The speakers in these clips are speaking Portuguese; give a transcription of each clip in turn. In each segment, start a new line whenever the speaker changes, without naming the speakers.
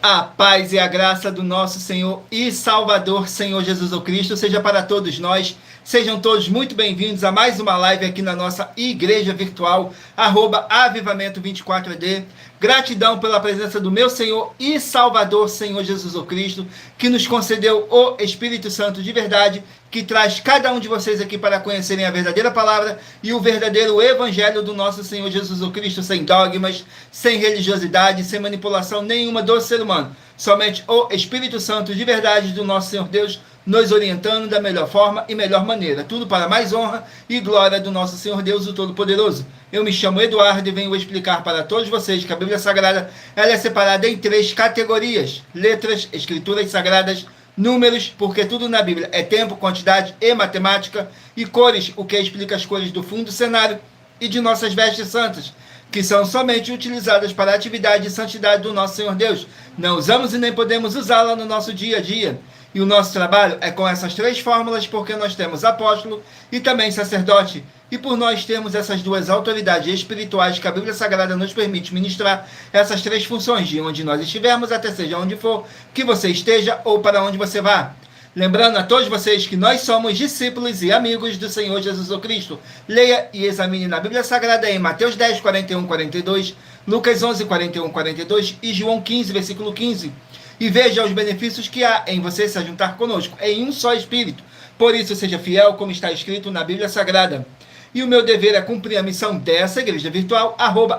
A paz e a graça do nosso Senhor e Salvador, Senhor Jesus Cristo, seja para todos nós. Sejam todos muito bem-vindos a mais uma live aqui na nossa igreja virtual, @avivamento24ed. Gratidão pela presença do meu Senhor e Salvador, Senhor Jesus Cristo, que nos concedeu o Espírito Santo de verdade, que traz cada um de vocês aqui para conhecerem a verdadeira palavra e o verdadeiro evangelho do nosso Senhor Jesus Cristo, sem dogmas, sem religiosidade, sem manipulação nenhuma do ser humano. Somente o Espírito Santo de verdade do nosso Senhor Deus nos orientando da melhor forma e melhor maneira. Tudo para mais honra e glória do nosso Senhor Deus, o Todo-Poderoso. Eu me chamo Eduardo e venho explicar para todos vocês que a Bíblia Sagrada ela é separada em 3 categorias: letras, escrituras sagradas, números, porque tudo na Bíblia é tempo, quantidade e matemática, e cores, o que explica as cores do fundo do cenário, e de nossas vestes santas, que são somente utilizadas para a atividade e santidade do nosso Senhor Deus. Não usamos e nem podemos usá-la no nosso dia a dia. E o nosso trabalho é com essas 3 fórmulas, porque nós temos apóstolo e também sacerdote. E por nós termos essas 2 autoridades espirituais que a Bíblia Sagrada nos permite ministrar essas 3 funções, de onde nós estivermos, até seja onde for que você esteja ou para onde você vá. Lembrando a todos vocês que nós somos discípulos e amigos do Senhor Jesus Cristo. Leia e examine na Bíblia Sagrada em Mateus 10, 41, 42, Lucas 11, 41, 42 e João 15, versículo 15. E veja os benefícios que há em você se juntar conosco, em um só Espírito. Por isso, seja fiel, como está escrito na Bíblia Sagrada. E o meu dever é cumprir a missão dessa igreja virtual,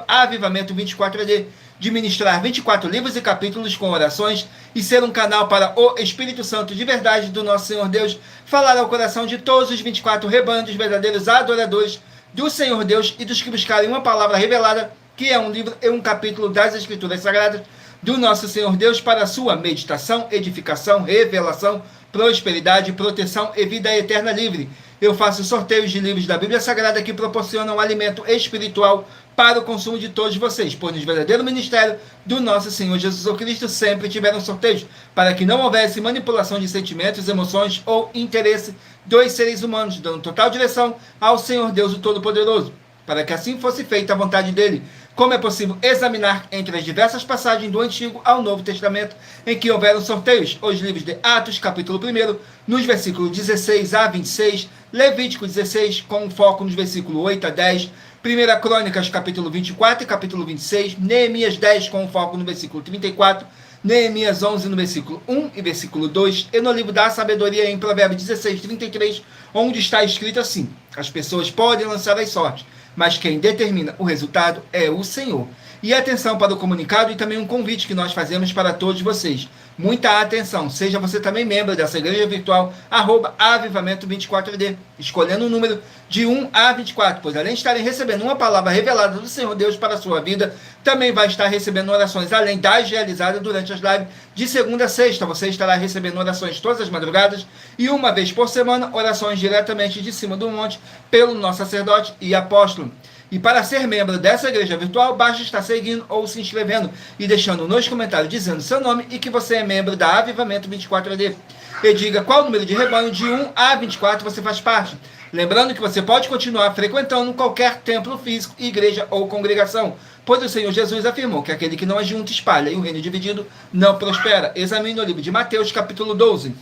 @avivamento24ed, de ministrar 24 livros e capítulos com orações e ser um canal para o Espírito Santo de verdade do nosso Senhor Deus, falar ao coração de todos os 24 rebanhos dos verdadeiros adoradores do Senhor Deus e dos que buscarem uma palavra revelada, que é um livro e um capítulo das Escrituras Sagradas, do nosso Senhor Deus, para a sua meditação, edificação, revelação, prosperidade, proteção e vida eterna livre. Eu faço sorteios de livros da Bíblia Sagrada que proporcionam alimento espiritual para o consumo de todos vocês, pois no verdadeiro ministério do nosso Senhor Jesus Cristo sempre tiveram sorteios, para que não houvesse manipulação de sentimentos, emoções ou interesse dos seres humanos, dando total direção ao Senhor Deus, o Todo-Poderoso, para que assim fosse feita a vontade dele. Como é possível examinar entre as diversas passagens do Antigo ao Novo Testamento em que houveram sorteios, os livros de Atos, capítulo 1, nos versículos 16 a 26, Levítico 16, com foco nos versículos 8 a 10, 1 Crônicas, capítulo 24 e capítulo 26, Neemias 10, com foco no versículo 34, Neemias 11, no versículo 1 e versículo 2, e no livro da sabedoria, em Provérbios 16, 33, onde está escrito assim: as pessoas podem lançar as sortes, mas quem determina o resultado é o Senhor. E atenção para o comunicado e também um convite que nós fazemos para todos vocês. Muita atenção, seja você também membro dessa igreja virtual, @avivamento24ed, escolhendo o número de 1 a 24, pois além de estarem recebendo uma palavra revelada do Senhor Deus para a sua vida, também vai estar recebendo orações, além das realizadas durante as lives de segunda a sexta. Você estará recebendo orações todas as madrugadas e uma vez por semana, orações diretamente de cima do monte pelo nosso sacerdote e apóstolo. E para ser membro dessa igreja virtual, basta estar seguindo ou se inscrevendo e deixando nos comentários dizendo seu nome e que você é membro da Avivamento 24AD. E diga qual número de rebanho de 1 a 24 você faz parte. Lembrando que você pode continuar frequentando qualquer templo físico, igreja ou congregação, pois o Senhor Jesus afirmou que aquele que não ajunta espalha e o reino dividido não prospera. Examine o livro de Mateus, capítulo 12.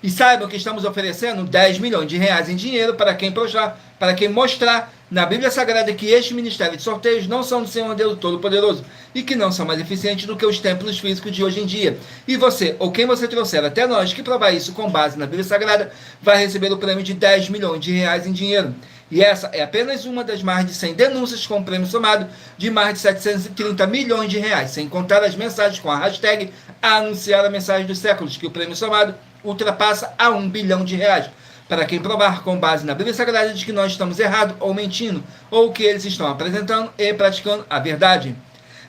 E saibam que estamos oferecendo 10 milhões de reais em dinheiro para quem mostrar na Bíblia Sagrada que este ministério de sorteios não são do Senhor Deus Todo-Poderoso e que não são mais eficientes do que os templos físicos de hoje em dia. E você, ou quem você trouxer até nós que provar isso com base na Bíblia Sagrada, vai receber o prêmio de 10 milhões de reais em dinheiro. E essa é apenas uma das mais de 100 denúncias com um prêmio somado de mais de 730 milhões de reais, sem contar as mensagens com a hashtag Anunciar a Mensagem dos Séculos, que o prêmio somado ultrapassa a 1 bilhão de reais. Para quem provar com base na Bíblia Sagrada de que nós estamos errados ou mentindo, ou que eles estão apresentando e praticando a verdade.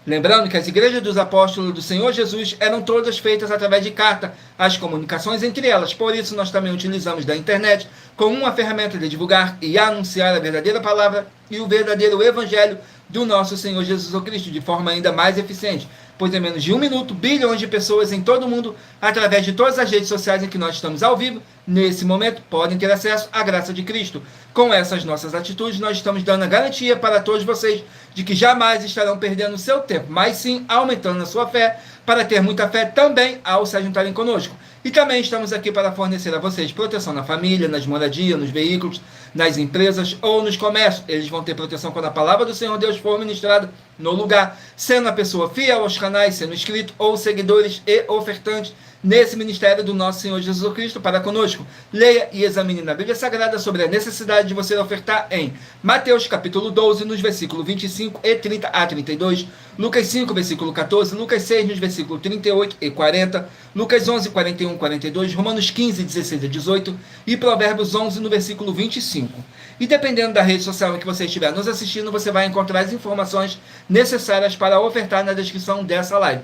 Lembrando que as igrejas dos apóstolos do Senhor Jesus eram todas feitas através de carta, as comunicações entre elas. Por isso, nós também utilizamos da internet como uma ferramenta de divulgar e anunciar a verdadeira palavra e o verdadeiro evangelho do nosso Senhor Jesus Cristo de forma ainda mais eficiente. pois em menos de 1 minuto, bilhões de pessoas em todo o mundo, através de todas as redes sociais em que nós estamos ao vivo, nesse momento, podem ter acesso à graça de Cristo. Com essas nossas atitudes, nós estamos dando a garantia para todos vocês de que jamais estarão perdendo seu tempo, mas sim aumentando a sua fé, para ter muita fé também ao se juntarem conosco. E também estamos aqui para fornecer a vocês proteção na família, nas moradias, nos veículos, nas empresas ou nos comércios. Eles vão ter proteção quando a palavra do Senhor Deus for ministrada no lugar, sendo a pessoa fiel aos canais, sendo inscrito ou seguidores e ofertantes nesse ministério do nosso Senhor Jesus Cristo para conosco. Leia e examine na Bíblia Sagrada sobre a necessidade de você ofertar em Mateus capítulo 12, nos versículos 25 e 30 a 32, Lucas 5, versículo 14, Lucas 6, nos versículos 38 e 40, Lucas 11, 41 e 42, Romanos 15, 16 a 18 e Provérbios 11, no versículo 25. E dependendo da rede social em que você estiver nos assistindo, você vai encontrar as informações necessárias para ofertar na descrição dessa live.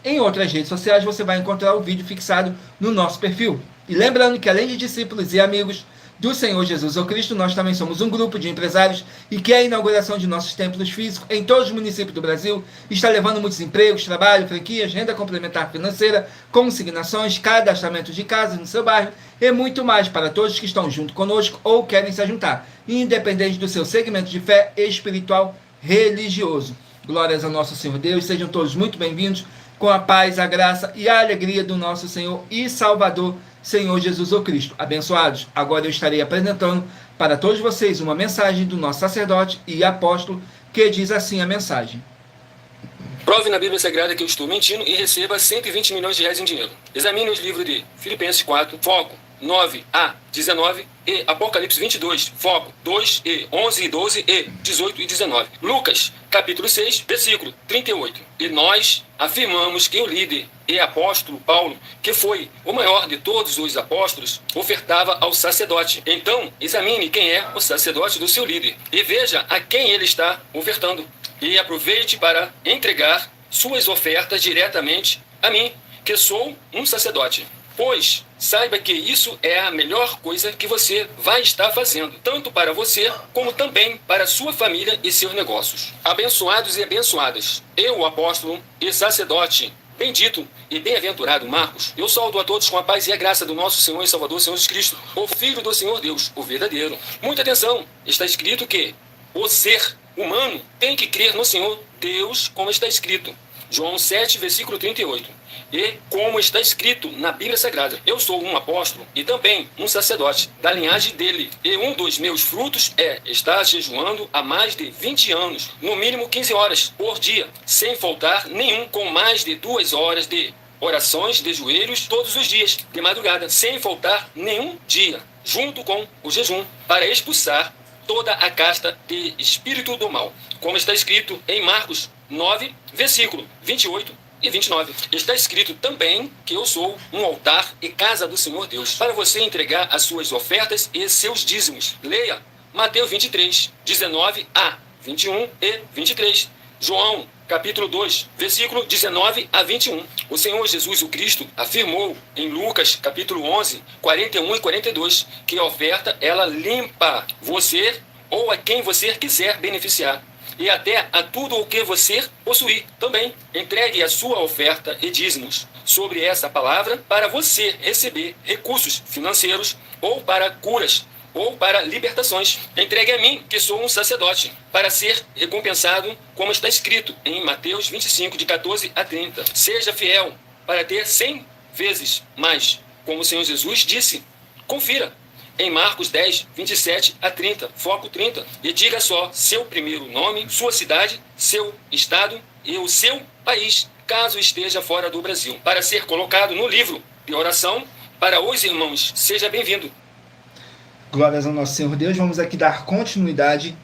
Em outras redes sociais você vai encontrar o vídeo fixado no nosso perfil. E lembrando que além de discípulos e amigos do Senhor Jesus ou Cristo, nós também somos um grupo de empresários e que a inauguração de nossos templos físicos em todos os municípios do Brasil está levando muitos empregos, trabalho, franquias, renda complementar financeira, consignações, cadastramento de casas no seu bairro e muito mais para todos que estão junto conosco ou querem se juntar, independente do seu segmento de fé espiritual religioso. Glórias ao nosso Senhor Deus, sejam todos muito bem-vindos com a paz, a graça e a alegria do nosso Senhor e Salvador, Senhor Jesus o Cristo. Abençoados, agora eu estarei apresentando para todos vocês uma mensagem do nosso sacerdote e apóstolo, que diz assim a mensagem.
Prove na Bíblia Sagrada que eu estou mentindo e receba 120 milhões de reais em dinheiro. Examine os livros de Filipenses 4, foco 9 a 19 e Apocalipse 22, foco 2 e 11 e 12 e 18 e 19. Lucas, capítulo 6, versículo 38. E nós afirmamos que o líder e apóstolo Paulo, que foi o maior de todos os apóstolos, ofertava ao sacerdote. Então, examine quem é o sacerdote do seu líder e veja a quem ele está ofertando. E aproveite para entregar suas ofertas diretamente a mim, que sou um sacerdote. Pois saiba que isso é a melhor coisa que você vai estar fazendo, tanto para você, como também para sua família e seus negócios. Abençoados e abençoadas, eu, o apóstolo e sacerdote, bendito e bem-aventurado Marcos, eu saúdo a todos com a paz e a graça do nosso Senhor e Salvador, Senhor Jesus Cristo, o Filho do Senhor Deus, o verdadeiro. Muita atenção, está escrito que o ser humano tem que crer no Senhor Deus, como está escrito. João 7, versículo 38. E como está escrito na Bíblia Sagrada, eu sou um apóstolo e também um sacerdote da linhagem dele. E um dos meus frutos é estar jejuando há mais de 20 anos, no mínimo 15 horas por dia, sem faltar nenhum, com mais de 2 horas de orações de joelhos todos os dias, de madrugada, sem faltar nenhum dia, junto com o jejum, para expulsar toda a casta de espírito do mal. Como está escrito em Marcos 9, versículo 28 e 29. Está escrito também que eu sou um altar e casa do Senhor Deus, para você entregar as suas ofertas e seus dízimos. Leia Mateus 23, 19 a 21 e 23. João, capítulo 2, versículo 19 a 21. O Senhor Jesus o Cristo afirmou em Lucas, capítulo 11, 41 e 42, que a oferta, ela limpa você ou a quem você quiser beneficiar. E até a tudo o que você possuir também. Entregue a sua oferta e dízimos sobre essa palavra para você receber recursos financeiros ou para curas ou para libertações. Entregue a mim, que sou um sacerdote, para ser recompensado, como está escrito em Mateus 25, de 14 a 30. Seja fiel para ter 100 vezes mais, como o Senhor Jesus disse. Confira em Marcos 10, 27 a 30, foco 30, e diga só seu primeiro nome, sua cidade, seu estado e o seu país, caso esteja fora do Brasil, para ser colocado no livro de oração para os irmãos. Seja bem-vindo.
Glórias ao nosso Senhor Deus. Vamos aqui dar continuidade,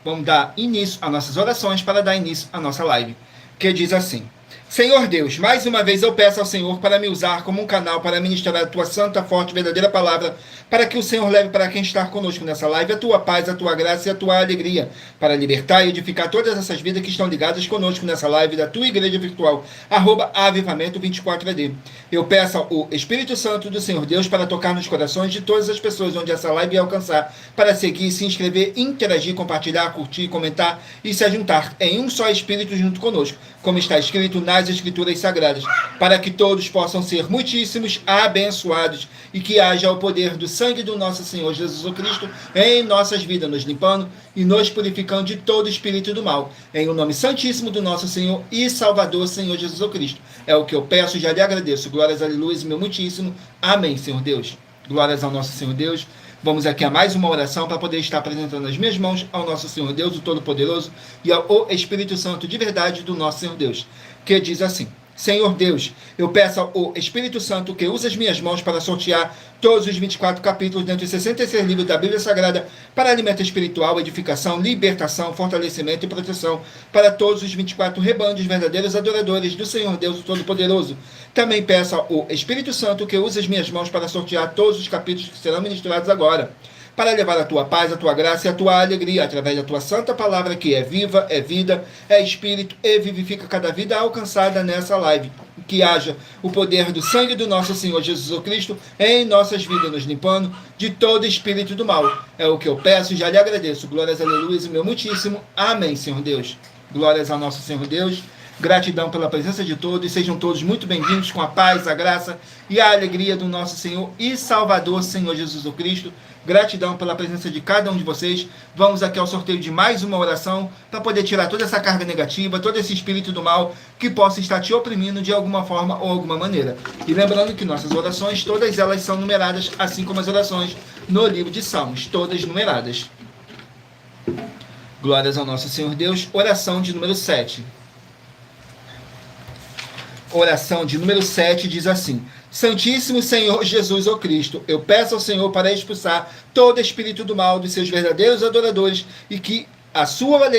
vamos dar início às nossas orações para dar início à nossa live, que diz assim: Senhor Deus, mais uma vez eu peço ao Senhor para me usar como um canal para ministrar a tua santa, forte, verdadeira palavra, para que o Senhor leve para quem está conosco nessa live a tua paz, a tua graça e a tua alegria, para libertar e edificar todas essas vidas que estão ligadas conosco nessa live da tua igreja virtual, @avivamento24AD. Eu peço ao Espírito Santo do Senhor Deus para tocar nos corações de todas as pessoas onde essa live ia alcançar, para seguir, se inscrever, interagir, compartilhar, curtir, comentar e se ajuntar em um só Espírito junto conosco, como está escrito nas Escrituras Sagradas, para que todos possam ser muitíssimos abençoados e que haja o poder do sangue do nosso Senhor Jesus Cristo em nossas vidas, nos limpando e nos purificando de todo espírito do mal. Em o nome santíssimo do nosso Senhor e Salvador, Senhor Jesus Cristo. É o que eu peço e já lhe agradeço. Glórias, aleluia, meu muitíssimo. Amém, Senhor Deus. Glórias ao nosso Senhor Deus. Vamos aqui a mais uma oração para poder estar apresentando as minhas mãos ao nosso Senhor Deus, o Todo-Poderoso, e ao Espírito Santo de verdade do nosso Senhor Deus, que diz assim: Senhor Deus, eu peço ao Espírito Santo que use as minhas mãos para sortear todos os 24 capítulos dentro dos 66 livros da Bíblia Sagrada para alimento espiritual, edificação, libertação, fortalecimento e proteção para todos os 24 rebanhos verdadeiros adoradores do Senhor Deus Todo-Poderoso. Também peço ao Espírito Santo que use as minhas mãos para sortear todos os capítulos que serão ministrados agora, para levar a tua paz, a tua graça e a tua alegria, através da tua santa palavra, que é viva, é vida, é espírito e vivifica cada vida alcançada nessa live. Que haja o poder do sangue do nosso Senhor Jesus Cristo em nossas vidas, nos limpando de todo espírito do mal. É o que eu peço e já lhe agradeço. Glórias, aleluia, e meu muitíssimo. Amém, Senhor Deus. Glórias ao nosso Senhor Deus. Gratidão pela presença de todos, sejam todos muito bem-vindos com a paz, a graça e a alegria do nosso Senhor e Salvador, Senhor Jesus Cristo. Gratidão pela presença de cada um de vocês. Vamos aqui ao sorteio de mais uma oração para poder tirar toda essa carga negativa, todo esse espírito do mal que possa estar te oprimindo de alguma forma ou alguma maneira. E lembrando que nossas orações, todas elas são numeradas, assim como as orações no livro de Salmos, todas numeradas. Glórias ao nosso Senhor Deus. Oração de número 7. Oração de número 7 diz assim: Santíssimo Senhor Jesus, ó Cristo, eu peço ao Senhor para expulsar todo espírito do mal dos seus verdadeiros adoradores e que a sua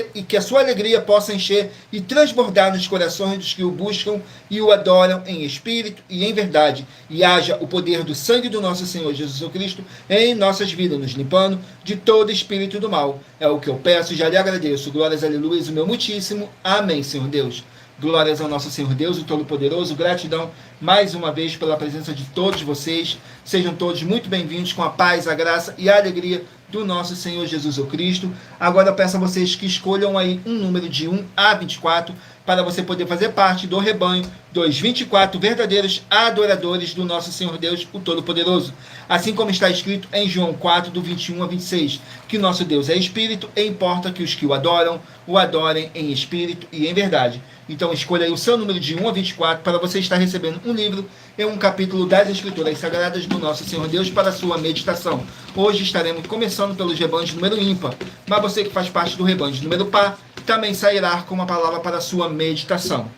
alegria possa encher e transbordar nos corações dos que o buscam e o adoram em espírito e em verdade, e haja o poder do sangue do nosso Senhor Jesus Cristo em nossas vidas, nos limpando de todo espírito do mal. É o que eu peço e já lhe agradeço. Glórias, aleluia, o meu muitíssimo. Amém, Senhor Deus. Glórias ao nosso Senhor Deus, o Todo-Poderoso. Gratidão mais uma vez pela presença de todos vocês. Sejam todos muito bem-vindos com a paz, a graça e a alegria do nosso Senhor Jesus Cristo. Agora eu peço a vocês que escolham aí um número de 1 a 24 para você poder fazer parte do rebanho dos 24 verdadeiros adoradores do nosso Senhor Deus, o Todo-Poderoso. Assim como está escrito em João 4, do 21 a 26, que nosso Deus é Espírito e importa que os que o adorem em Espírito e em verdade. Então escolha aí o seu número de 1 a 24 para você estar recebendo um livro e um capítulo das Escrituras Sagradas do nosso Senhor Deus para a sua meditação. Hoje estaremos começando pelos rebanhos de número ímpar, mas você que faz parte do rebanho de número par também sairá com uma palavra para a sua meditação.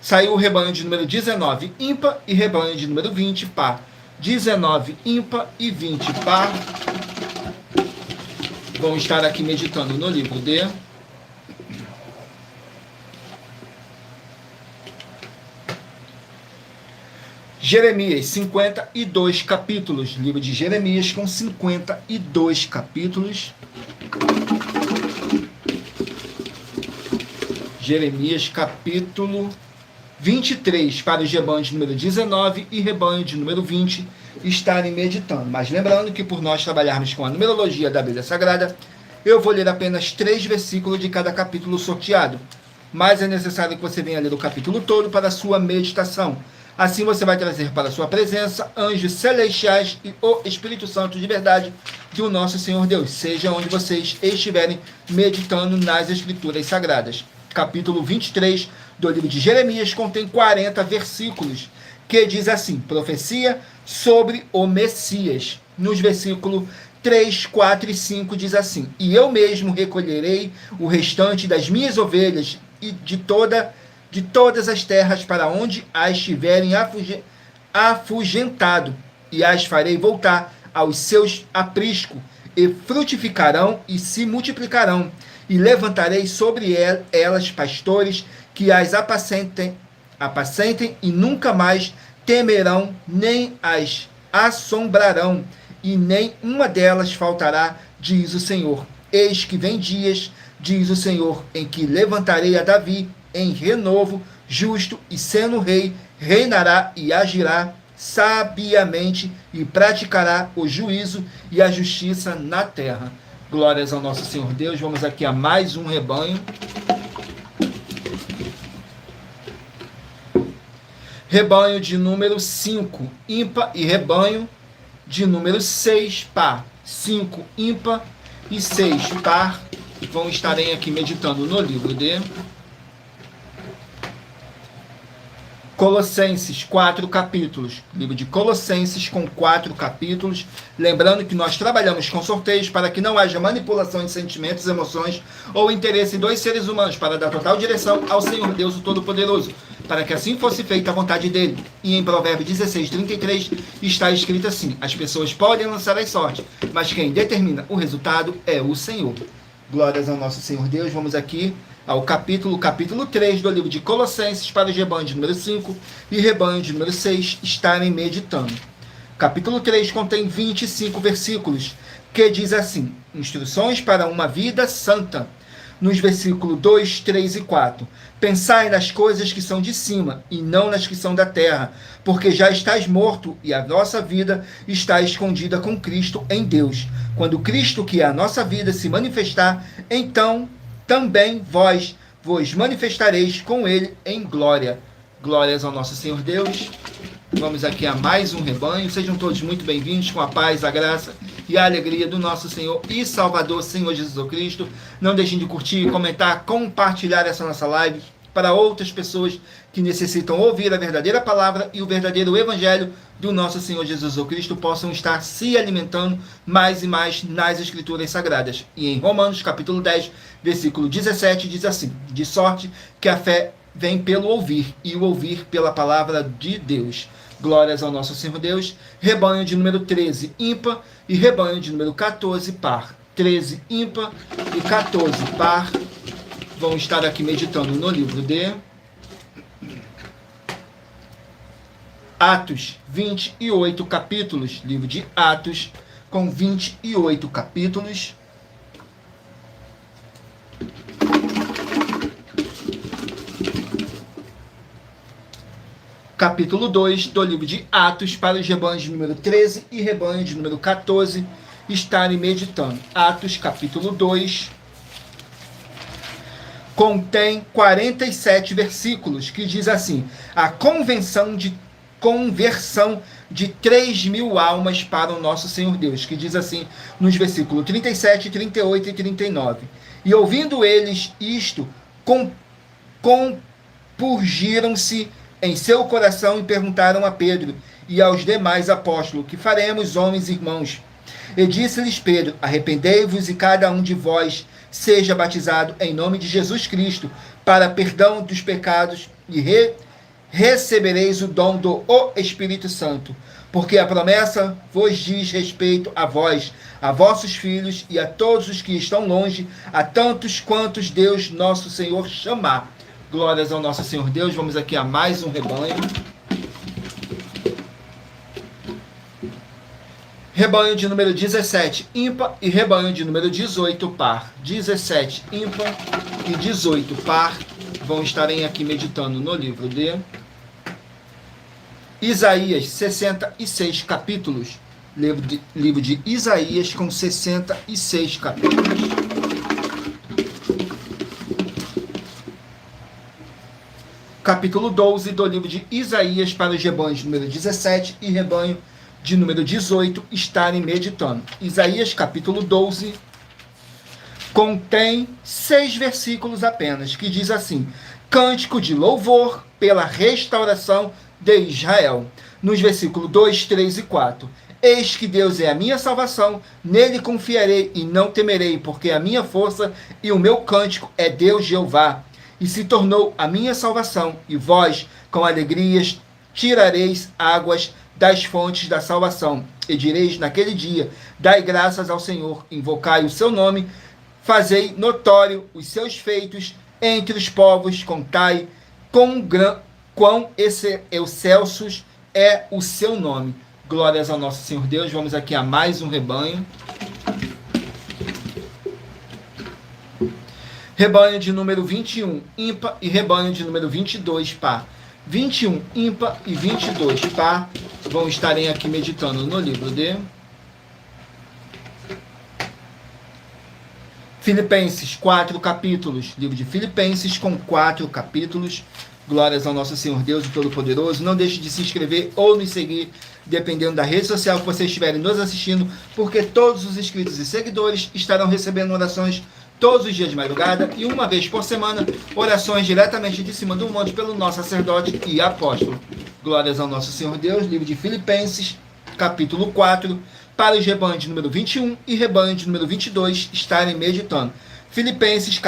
Saiu o rebanho de número 19 ímpar e rebanho de número 20 par. 19 ímpar e 20 par. Vão estar aqui meditando no livro de Jeremias, 52 capítulos. Livro de Jeremias com 52 capítulos. Jeremias, capítulo 23, para os rebanhos de número 19 e rebanho de número 20 estarem meditando. Mas lembrando que por nós trabalharmos com a numerologia da Bíblia Sagrada, eu vou ler apenas 3 versículos de cada capítulo sorteado. Mas é necessário que você venha ler o capítulo todo para a sua meditação. Assim você vai trazer para a sua presença anjos celestiais e o Espírito Santo de verdade do nosso Senhor Deus, seja onde vocês estiverem meditando nas Escrituras Sagradas. Capítulo 23 do livro de Jeremias contém 40 versículos, que diz assim: profecia sobre o Messias. Nos versículos 3, 4 e 5 diz assim: e eu mesmo recolherei o restante das minhas ovelhas e de todas as terras para onde as tiverem afugentado, e as farei voltar aos seus apriscos, e frutificarão e se multiplicarão, e levantarei sobre elas pastores que as apacentem e nunca mais temerão, nem as assombrarão, e nem uma delas faltará, diz o Senhor. Eis que vem dias, diz o Senhor, em que levantarei a Davi em renovo, justo, e sendo rei, reinará e agirá sabiamente, e praticará o juízo e a justiça na terra. Glórias ao nosso Senhor Deus. Vamos aqui a mais um rebanho. Rebanho de número 5, ímpar, e rebanho de número 6, par. 5 ímpar e 6 par. Vão estarem aqui meditando no livro de Colossenses, 4 capítulos. Livro de Colossenses com 4 capítulos. Lembrando que nós trabalhamos com sorteios para que não haja manipulação de sentimentos, emoções ou interesse dos seres humanos, para dar total direção ao Senhor Deus, o Todo-Poderoso, para que assim fosse feita a vontade dele. E em Provérbios 16:33 está escrito assim: as pessoas podem lançar as sortes, mas quem determina o resultado é o Senhor. Glórias ao nosso Senhor Deus. Vamos aqui ao capítulo 3 do livro de Colossenses, para os rebanhos de número 5 e rebanho de número 6 estarem meditando. Capítulo 3 contém 25 versículos, que diz assim: instruções para uma vida santa. Nos versículos 2, 3 e 4. Pensai nas coisas que são de cima, e não nas que são da terra, porque já estás morto, e a nossa vida está escondida com Cristo em Deus. Quando Cristo, que é a nossa vida, se manifestar, então também vós vos manifestareis com ele em glória. Glórias ao nosso Senhor Deus. Vamos aqui a mais um rebanho. Sejam todos muito bem-vindos, com a paz, a graça e a alegria do nosso Senhor e Salvador, Senhor Jesus Cristo. Não deixem de curtir, comentar, compartilhar essa nossa live para outras pessoas que necessitam ouvir a verdadeira palavra e o verdadeiro evangelho do nosso Senhor Jesus Cristo, possam estar se alimentando mais e mais nas Escrituras Sagradas. E em Romanos, capítulo 10, versículo 17, diz assim: de sorte que a fé vem pelo ouvir, e o ouvir pela palavra de Deus. Glórias ao nosso Senhor Deus. Rebanho de número 13, ímpar, e rebanho de número 14, par. 13, ímpar, e 14, par. Vão estar aqui meditando no livro de Atos, 28 capítulos. Livro de Atos, com 28 capítulos. Capítulo 2 do livro de Atos, para os rebanhos de número 13 e rebanho de número 14 estarem meditando. Atos, capítulo 2, contém 47 versículos, que diz assim: a conversão de 3.000 almas para o nosso Senhor Deus, que diz assim nos versículos 37, 38 e 39. E ouvindo eles isto, compurgiram-se em seu coração e perguntaram a Pedro e aos demais apóstolos: que faremos, homens e irmãos? E disse-lhes Pedro: arrependei-vos e cada um de vós seja batizado em nome de Jesus Cristo para perdão dos pecados, e recebereis o dom do Espírito Santo, porque a promessa vos diz respeito a vós, a vossos filhos e a todos os que estão longe, a tantos quantos Deus nosso Senhor chamar. Glórias ao nosso Senhor Deus. Vamos aqui a mais um rebanho. Rebanho de número 17, ímpar, e rebanho de número 18, par. 17, ímpar, e 18, par. Vão estarem aqui meditando no livro de Isaías, 66 capítulos. Livro de Isaías, com 66 capítulos. Capítulo 12 do livro de Isaías, para os rebanhos de número 17 e rebanho de número 18 estarem meditando. Isaías, capítulo 12, contém 6 versículos apenas, que diz assim: cântico de louvor pela restauração de Israel. Nos versículos 2, 3 e 4. Eis que Deus é a minha salvação, nele confiarei e não temerei, porque a minha força e o meu cântico é Deus Jeová, e se tornou a minha salvação, e vós, com alegrias, tirareis águas das fontes da salvação, e direis naquele dia: dai graças ao Senhor, invocai o seu nome, fazei notório os seus feitos entre os povos, contai quão excelsos é o seu nome. Glórias ao nosso Senhor Deus. Vamos aqui a mais um rebanho. Rebanho de número 21, ímpar, e rebanho de número 22, par. 21, ímpar, e 22, par. Vão estarem aqui meditando no livro de Filipenses, 4 capítulos. Livro de Filipenses, com 4 capítulos. Glórias ao nosso Senhor Deus e Todo-Poderoso. Não deixe de se inscrever ou nos seguir, dependendo da rede social que vocês estiverem nos assistindo, porque todos os inscritos e seguidores estarão recebendo orações todos os dias de madrugada e uma vez por semana, orações diretamente de cima do monte pelo nosso sacerdote e apóstolo. Glórias ao nosso Senhor Deus. Livro de Filipenses, capítulo 4, para os rebanhos de número 21 e rebanho de número 22 estarem meditando. Filipenses,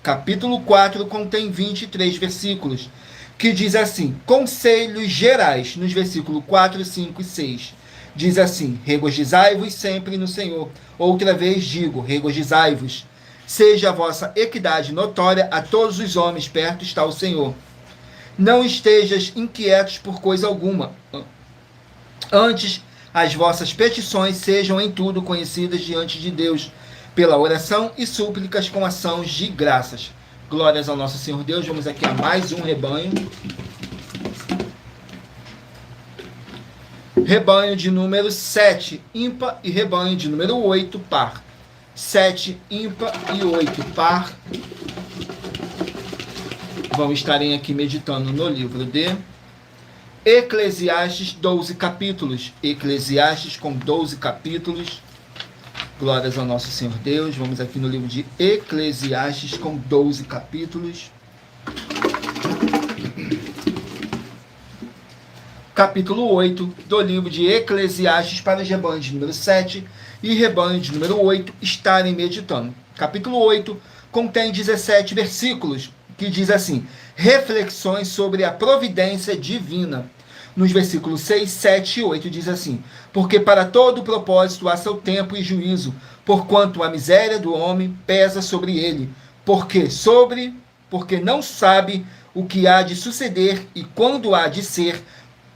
capítulo 4, contém 23 versículos, que diz assim: conselhos gerais, nos versículos 4, 5 e 6. Diz assim: regozijai-vos sempre no Senhor. Outra vez digo, regozijai-vos. Seja a vossa equidade notória a todos os homens, perto está o Senhor. Não estejas inquietos por coisa alguma. Antes, as vossas petições sejam em tudo conhecidas diante de Deus, pela oração e súplicas com ações de graças. Glórias ao nosso Senhor Deus. Vamos aqui a mais um rebanho. Rebanho de número 7, ímpar, e rebanho de número 8, par. 7, ímpar e 8, par. Vamos estarem aqui meditando no livro de Eclesiastes, 12 capítulos. Eclesiastes com 12 capítulos. Glórias ao nosso Senhor Deus. Vamos aqui no livro de Eclesiastes com 12 capítulos. Capítulo 8 do livro de Eclesiastes, para os rebanhos de número 7 e rebanho de número 8 estarem meditando. Capítulo 8 contém 17 versículos, que diz assim: reflexões sobre a providência divina. Nos versículos 6, 7 e 8 diz assim: porque para todo propósito há seu tempo e juízo, porquanto a miséria do homem pesa sobre ele, porque não sabe o que há de suceder e quando há de ser,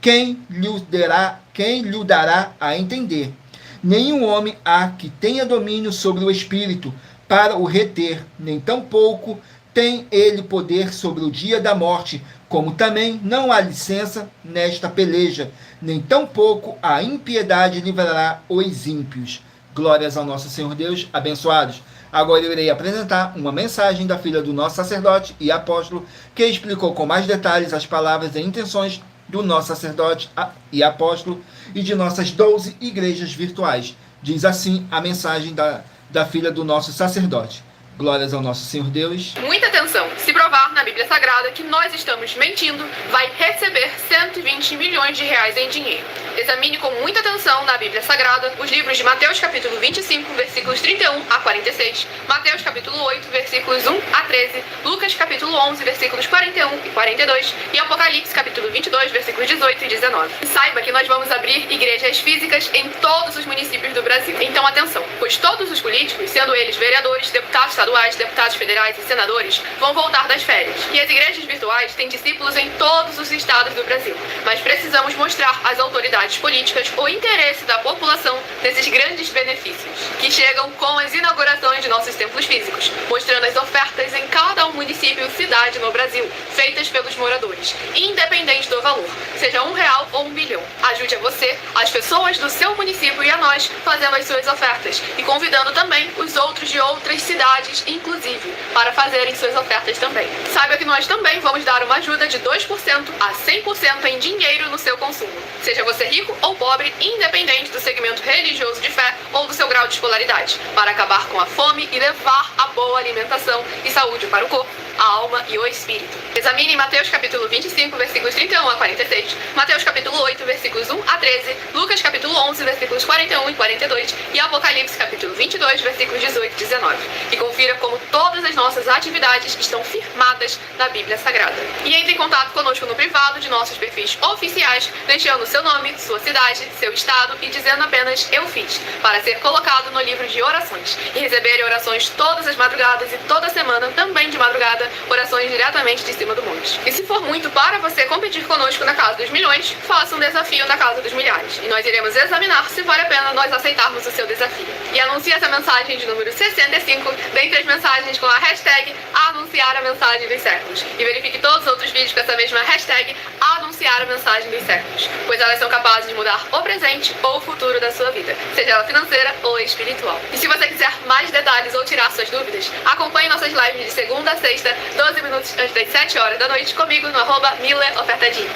quem lhe dará a entender. Nenhum homem há que tenha domínio sobre o espírito para o reter, nem tampouco tem ele poder sobre o dia da morte, como também não há licença nesta peleja, nem tampouco a impiedade livrará os ímpios. Glórias ao nosso Senhor Deus, abençoados. Agora eu irei apresentar uma mensagem da filha do nosso sacerdote e apóstolo, que explicou com mais detalhes as palavras e intenções do nosso sacerdote e apóstolo e de nossas 12 igrejas virtuais. Diz assim a mensagem da filha do nosso sacerdote. Glórias ao nosso Senhor Deus.
Muita atenção! Se provar na Bíblia Sagrada que nós estamos mentindo, vai receber 120 milhões de reais em dinheiro. Examine com muita atenção na Bíblia Sagrada os livros de Mateus capítulo 25, versículos 31 a 46, Mateus capítulo 8, versículos 1 a 13, Lucas capítulo 11, versículos 41 e 42 e Apocalipse capítulo 22, versículos 18 e 19. E saiba que nós vamos abrir igrejas físicas em todos os municípios do Brasil. Então atenção, pois todos os políticos, sendo eles vereadores, deputados estaduais, deputados federais e senadores, vão voltar das férias. E as igrejas virtuais têm discípulos em todos os estados do Brasil. Mas precisamos mostrar às autoridades políticas o interesse da população nesses grandes benefícios, que chegam com as inaugurações de nossos templos físicos, mostrando as ofertas em cada município e cidade no Brasil, feitas pelos moradores, independente do valor, seja R$1 ou R$1 bilhão. Ajude a você, as pessoas do seu município e a nós, fazendo as suas ofertas e convidando também os outros de outras cidades, inclusive, para fazerem suas ofertas também. Saiba que nós também vamos dar uma ajuda de 2% a 100% em dinheiro no seu consumo, seja você rico ou pobre, independente do segmento religioso de fé ou do seu grau de escolaridade, para acabar com a fome e levar a boa alimentação e saúde para o corpo, a alma e o espírito. Examine Mateus capítulo 25, versículos 31 a 46, Mateus capítulo 8, versículos 1 a 13, Lucas capítulo 11, versículos 41 e 42 e Apocalipse capítulo 22, versículos 18 e 19. E confira como todas as nossas atividades estão firmadas na Bíblia Sagrada. E entre em contato conosco no privado de nossos perfis oficiais, deixando seu nome, sua cidade, seu estado e dizendo apenas "eu fiz", para ser colocado no livro de orações e receber orações todas as madrugadas e toda semana, também de madrugada, orações diretamente de cima do monte. E se for muito para você competir conosco na Casa dos Milhões, faça um desafio na Casa dos Milhares. E nós iremos examinar se vale a pena nós aceitarmos o seu desafio. E anuncie essa mensagem de número 65 dentre as mensagens com a hashtag anunciar a mensagem dos séculos. E verifique todos os outros vídeos com essa mesma hashtag anunciar a mensagem dos séculos, pois elas são capazes de mudar o presente ou o futuro da sua vida, seja ela financeira ou espiritual. E se você quiser mais detalhes ou tirar suas dúvidas, acompanhe nossas lives de segunda a sexta 12 minutos antes das 7 horas da noite, comigo no @MillerOfertadinho.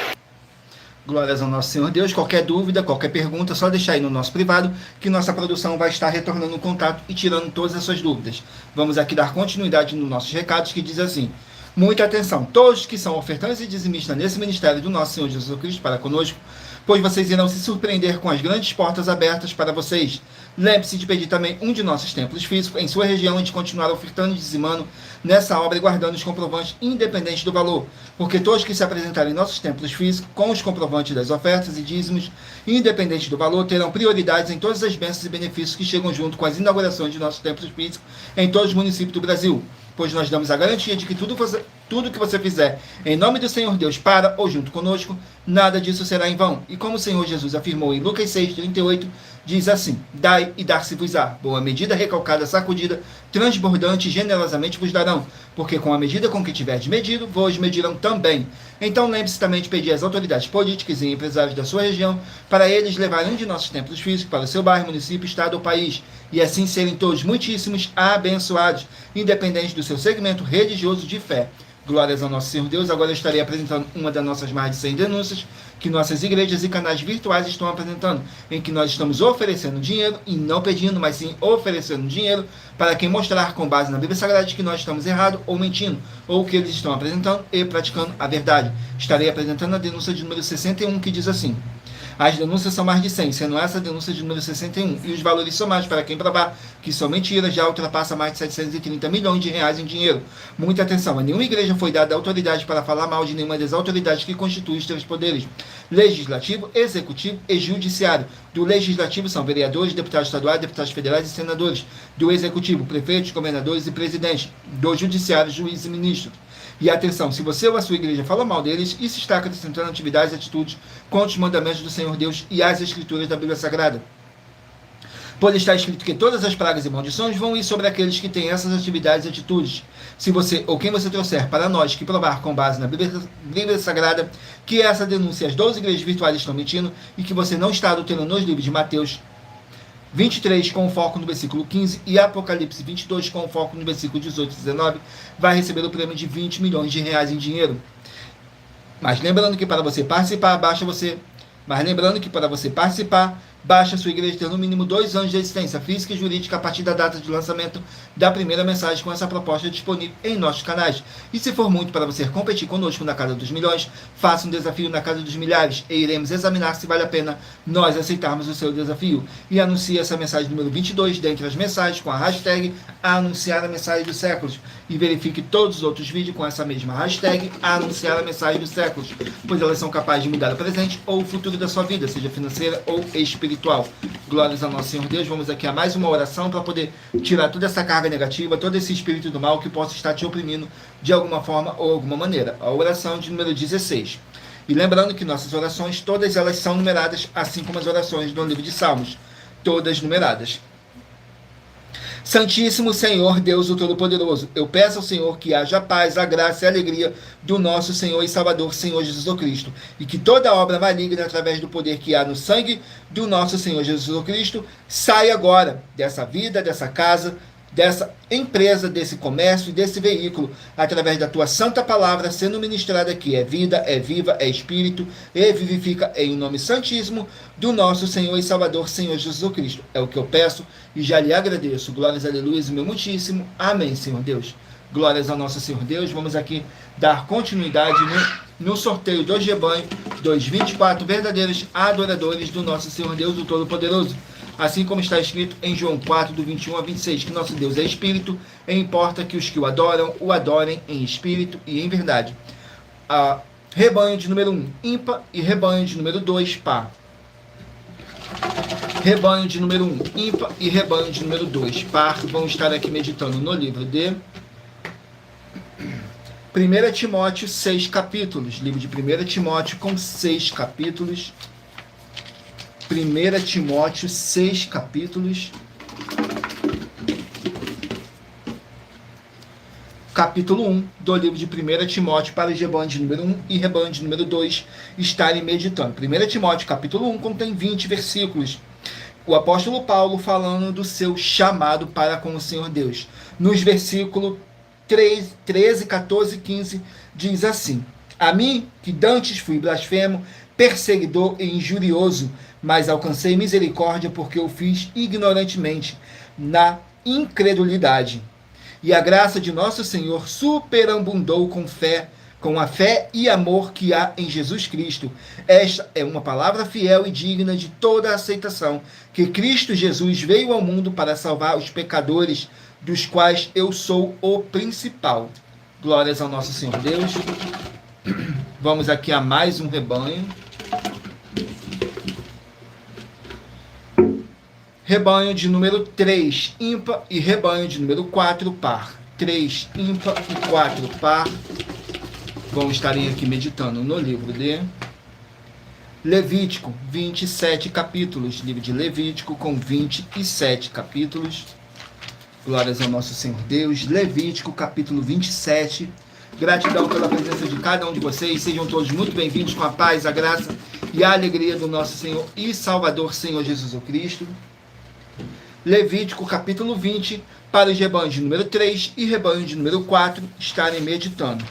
Glórias ao nosso Senhor Deus. Qualquer dúvida, qualquer pergunta, só deixar aí no nosso privado, que nossa produção vai estar retornando o contato e tirando todas as suas dúvidas. Vamos aqui dar continuidade nos nossos recados, que diz assim: muita atenção, todos que são ofertantes e dizimistas nesse ministério do nosso Senhor Jesus Cristo para conosco, pois vocês irão se surpreender com as grandes portas abertas para vocês. Lembre-se de pedir também um de nossos templos físicos em sua região e de continuar ofertando e dizimando nessa obra e guardando os comprovantes independente do valor, porque todos que se apresentarem em nossos templos físicos com os comprovantes das ofertas e dízimos, independente do valor, terão prioridades em todas as bênçãos e benefícios que chegam junto com as inaugurações de nossos templos físicos em todos os municípios do Brasil, pois nós damos a garantia de que tudo que você fizer em nome do Senhor Deus para ou junto conosco, nada disso será em vão. E como o Senhor Jesus afirmou em Lucas 6:38, diz assim: dai e dar-se-vos-á, boa medida, recalcada, sacudida, transbordante, generosamente vos darão, porque com a medida com que tiverdes medido, vos medirão também. Então lembre-se também de pedir às autoridades políticas e empresários da sua região para eles levarem um de nossos templos físicos para o seu bairro, município, estado ou país, e assim serem todos muitíssimos abençoados, independente do seu segmento religioso de fé. Glórias ao nosso Senhor Deus. Agora eu estarei apresentando uma das nossas mais de 100 denúncias que nossas igrejas e canais virtuais estão apresentando, em que nós estamos oferecendo dinheiro, e não pedindo, mas sim oferecendo dinheiro, para quem mostrar com base na Bíblia Sagrada que nós estamos errados ou mentindo, ou que eles estão apresentando e praticando a verdade. Estarei apresentando a denúncia de número 61, que diz assim: as denúncias são mais de 100, sendo essa a denúncia de número 61, e os valores somados para quem provar que são mentiras já ultrapassa mais de 730 milhões de reais em dinheiro. Muita atenção, a nenhuma igreja foi dada autoridade para falar mal de nenhuma das autoridades que constituem os três poderes: legislativo, executivo e judiciário. Do legislativo são vereadores, deputados estaduais, deputados federais e senadores. Do executivo, prefeitos, governadores e presidentes. Do judiciário, juízes e ministros. E atenção, se você ou a sua igreja fala mal deles, isso está acrescentando atividades e atitudes contra os mandamentos do Senhor Deus e as escrituras da Bíblia Sagrada. Pois está escrito que todas as pragas e maldições vão ir sobre aqueles que têm essas atividades e atitudes. Se você ou quem você trouxer para nós que provar com base na Bíblia Sagrada que essa denúncia as 12 igrejas virtuais estão mentindo e que você não está adulterando nos livros de Mateus 23 com foco no versículo 15 e Apocalipse 22 com foco no versículo 18 e 19, vai receber o prêmio de 20 milhões de reais em dinheiro. Mas lembrando que para você participar, basta a sua igreja ter no mínimo 2 anos de existência física e jurídica a partir da data de lançamento da primeira mensagem com essa proposta disponível em nossos canais. E se for muito para você competir conosco na Casa dos Milhões, faça um desafio na Casa dos Milhares e iremos examinar se vale a pena nós aceitarmos o seu desafio. E anuncie essa mensagem número 22 dentre as mensagens com a hashtag anunciar a mensagem dos séculos. E verifique todos os outros vídeos com essa mesma hashtag anunciar a mensagem dos séculos, pois elas são capazes de mudar o presente ou o futuro da sua vida, seja financeira ou espiritual. Glórias ao nosso Senhor Deus. Vamos aqui a mais uma oração para poder tirar toda essa carga negativa, todo esse espírito do mal que possa estar te oprimindo de alguma forma ou alguma maneira. A oração de número 16. E lembrando que nossas orações, todas elas são numeradas, assim como as orações do livro de Salmos, todas numeradas. Santíssimo Senhor, Deus o Todo-Poderoso, eu peço ao Senhor que haja a paz, a graça e a alegria do nosso Senhor e Salvador, Senhor Jesus Cristo, e que toda obra maligna, através do poder que há no sangue do nosso Senhor Jesus Cristo, saia agora dessa vida, dessa casa, dessa empresa, desse comércio e desse veículo, através da tua santa palavra sendo ministrada aqui. É vida, é viva, é espírito e vivifica em nome santíssimo do nosso Senhor e Salvador, Senhor Jesus Cristo. É o que eu peço e já lhe agradeço. Glórias, aleluia, meu muitíssimo. Amém, Senhor Deus. Glórias ao nosso Senhor Deus. Vamos aqui dar continuidade no sorteio dos rebanhos dos 24 verdadeiros adoradores do nosso Senhor Deus, o Todo-Poderoso. Assim como está escrito em João 4, do 21 a 26, que nosso Deus é Espírito, e importa que os que o adorem em Espírito e em verdade. Rebanho de número 1, ímpar, e rebanho de número 2, par. Rebanho de número 1, ímpar, e rebanho de número 2, par. Vamos estar aqui meditando no livro de 1 Timóteo, 6 capítulos. Livro de 1 Timóteo com 6 capítulos. 1 Timóteo, 6 capítulos. Capítulo 1 do livro de 1 Timóteo para os rebanhos de número 1 e rebanho de número 2 estarem meditando. 1 Timóteo, capítulo 1, contém 20 versículos. O apóstolo Paulo falando do seu chamado para com o Senhor Deus. Nos versículos 13, 14 e 15 diz assim: a mim, que dantes fui blasfemo, perseguidor e injurioso, mas alcancei misericórdia porque eu fiz ignorantemente, na incredulidade. E a graça de nosso Senhor superabundou com a fé e amor que há em Jesus Cristo. Esta é uma palavra fiel e digna de toda a aceitação, que Cristo Jesus veio ao mundo para salvar os pecadores, dos quais eu sou o principal. Glórias ao nosso Senhor Deus. Vamos aqui a mais um rebanho. Rebanho de número 3, ímpar, e rebanho de número 4, par. 3, ímpar e 4, par. Vamos estarem aqui meditando no livro de Levítico, 27 capítulos. Livro de Levítico com 27 capítulos. Glórias ao nosso Senhor Deus. Levítico, capítulo 27. Gratidão pela presença de cada um de vocês. Sejam todos muito bem-vindos com a paz, a graça e a alegria do nosso Senhor e Salvador, Senhor Jesus Cristo. Levítico, capítulo 20, para os rebanhos de número 3 e rebanho de número 4 estarem meditando.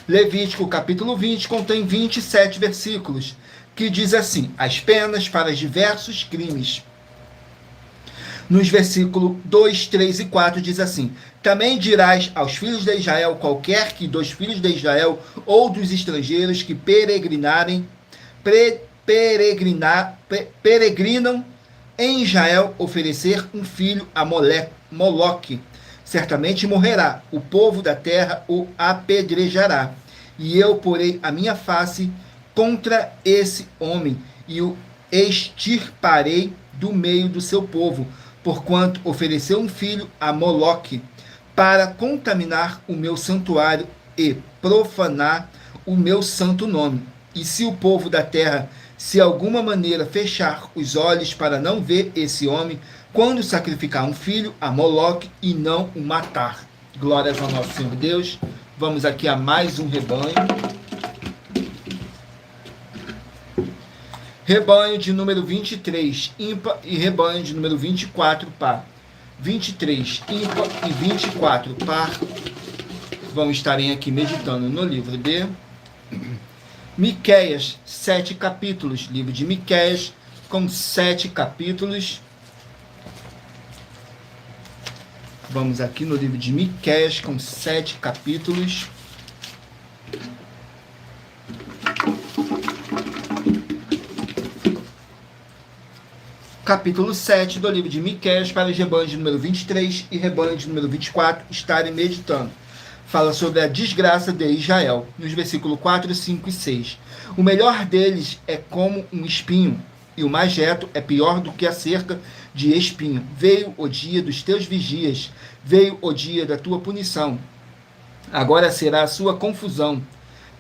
Levítico, capítulo 20, contém 27 versículos, que diz assim: as penas para diversos crimes. Nos versículos 2, 3 e 4 diz assim: também dirás aos filhos de Israel, qualquer que dos filhos de Israel ou dos estrangeiros que peregrinam em Israel, oferecer um filho a Moloque, certamente morrerá, o povo da terra o apedrejará, e eu porei a minha face contra esse homem, e o extirparei do meio do seu povo, porquanto ofereceu um filho a Moloque, para contaminar o meu santuário e profanar o meu santo nome. E se o povo da terra, se alguma maneira fechar os olhos para não ver esse homem, quando sacrificar um filho a Moloque e não o matar. Glórias ao nosso Senhor Deus. Vamos aqui a mais um rebanho. Rebanho de número 23, ímpar, e rebanho de número 24, par. 23, ímpar, e 24, par. Vamos estarem aqui meditando no livro de Miqueias, 7 capítulos. Livro de Miqueias, com 7 capítulos. Vamos aqui no livro de Miqueias, com 7 capítulos. Capítulo 7 do livro de Miqueias, para os rebanhos de número 23 e rebanho de número 24 estarem meditando. Fala sobre a desgraça de Israel, nos versículos 4, 5 e 6. O melhor deles é como um espinho, e o mais reto é pior do que a cerca de espinho. Veio o dia dos teus vigias, veio o dia da tua punição. Agora será a sua confusão.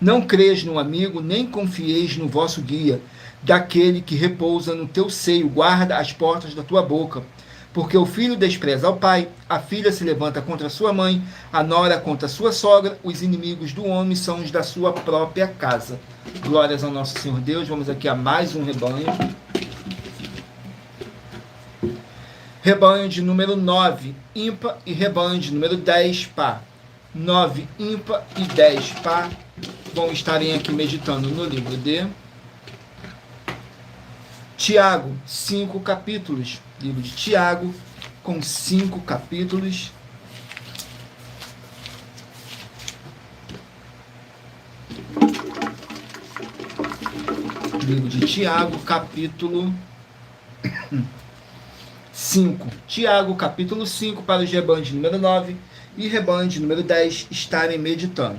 Não crês no amigo, nem confieis no vosso guia. Daquele que repousa no teu seio, guarda as portas da tua boca. Porque o filho despreza ao pai, a filha se levanta contra sua mãe, a nora contra sua sogra, os inimigos do homem são os da sua própria casa. Glórias ao nosso Senhor Deus. Vamos aqui a mais um rebanho. Rebanho de número 9, ímpar, e rebanho de número 10, par. 9, ímpar, e 10, par. Vão estarem aqui meditando no livro de Tiago, 5 capítulos. Livro de Tiago, com 5 capítulos. Livro de Tiago, capítulo 5. Tiago, capítulo 5, para os rebanhos de número 9 e rebanho de número 10 estarem meditando.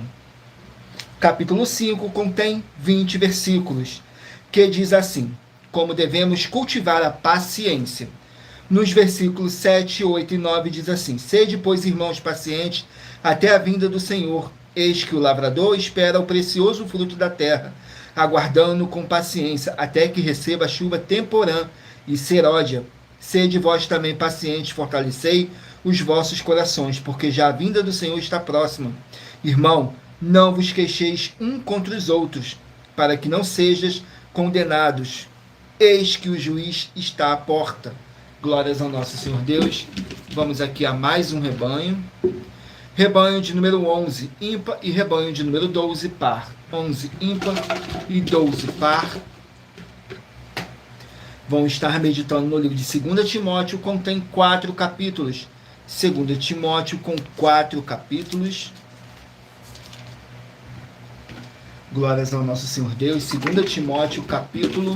Capítulo 5 contém 20 versículos, que diz assim: como devemos cultivar a paciência. Nos versículos 7, 8 e 9 diz assim: sede, pois, irmãos, pacientes até a vinda do Senhor. Eis que o lavrador espera o precioso fruto da terra, aguardando com paciência até que receba a chuva temporã e seródia. Sede vós também pacientes, fortalecei os vossos corações, porque já a vinda do Senhor está próxima. Irmão, não vos queixeis um contra os outros, para que não sejais condenados. Eis que o juiz está à porta. Glórias ao nosso Senhor Deus. Vamos aqui a mais um rebanho. rebanho de número 11 ímpar e rebanho de número 12 par. 11 ímpar e 12 par. Vão estar meditando no livro de 2 Timóteo, contém 4 capítulos. 2 Timóteo com 4 capítulos. Glórias ao nosso Senhor Deus. 2 Timóteo capítulo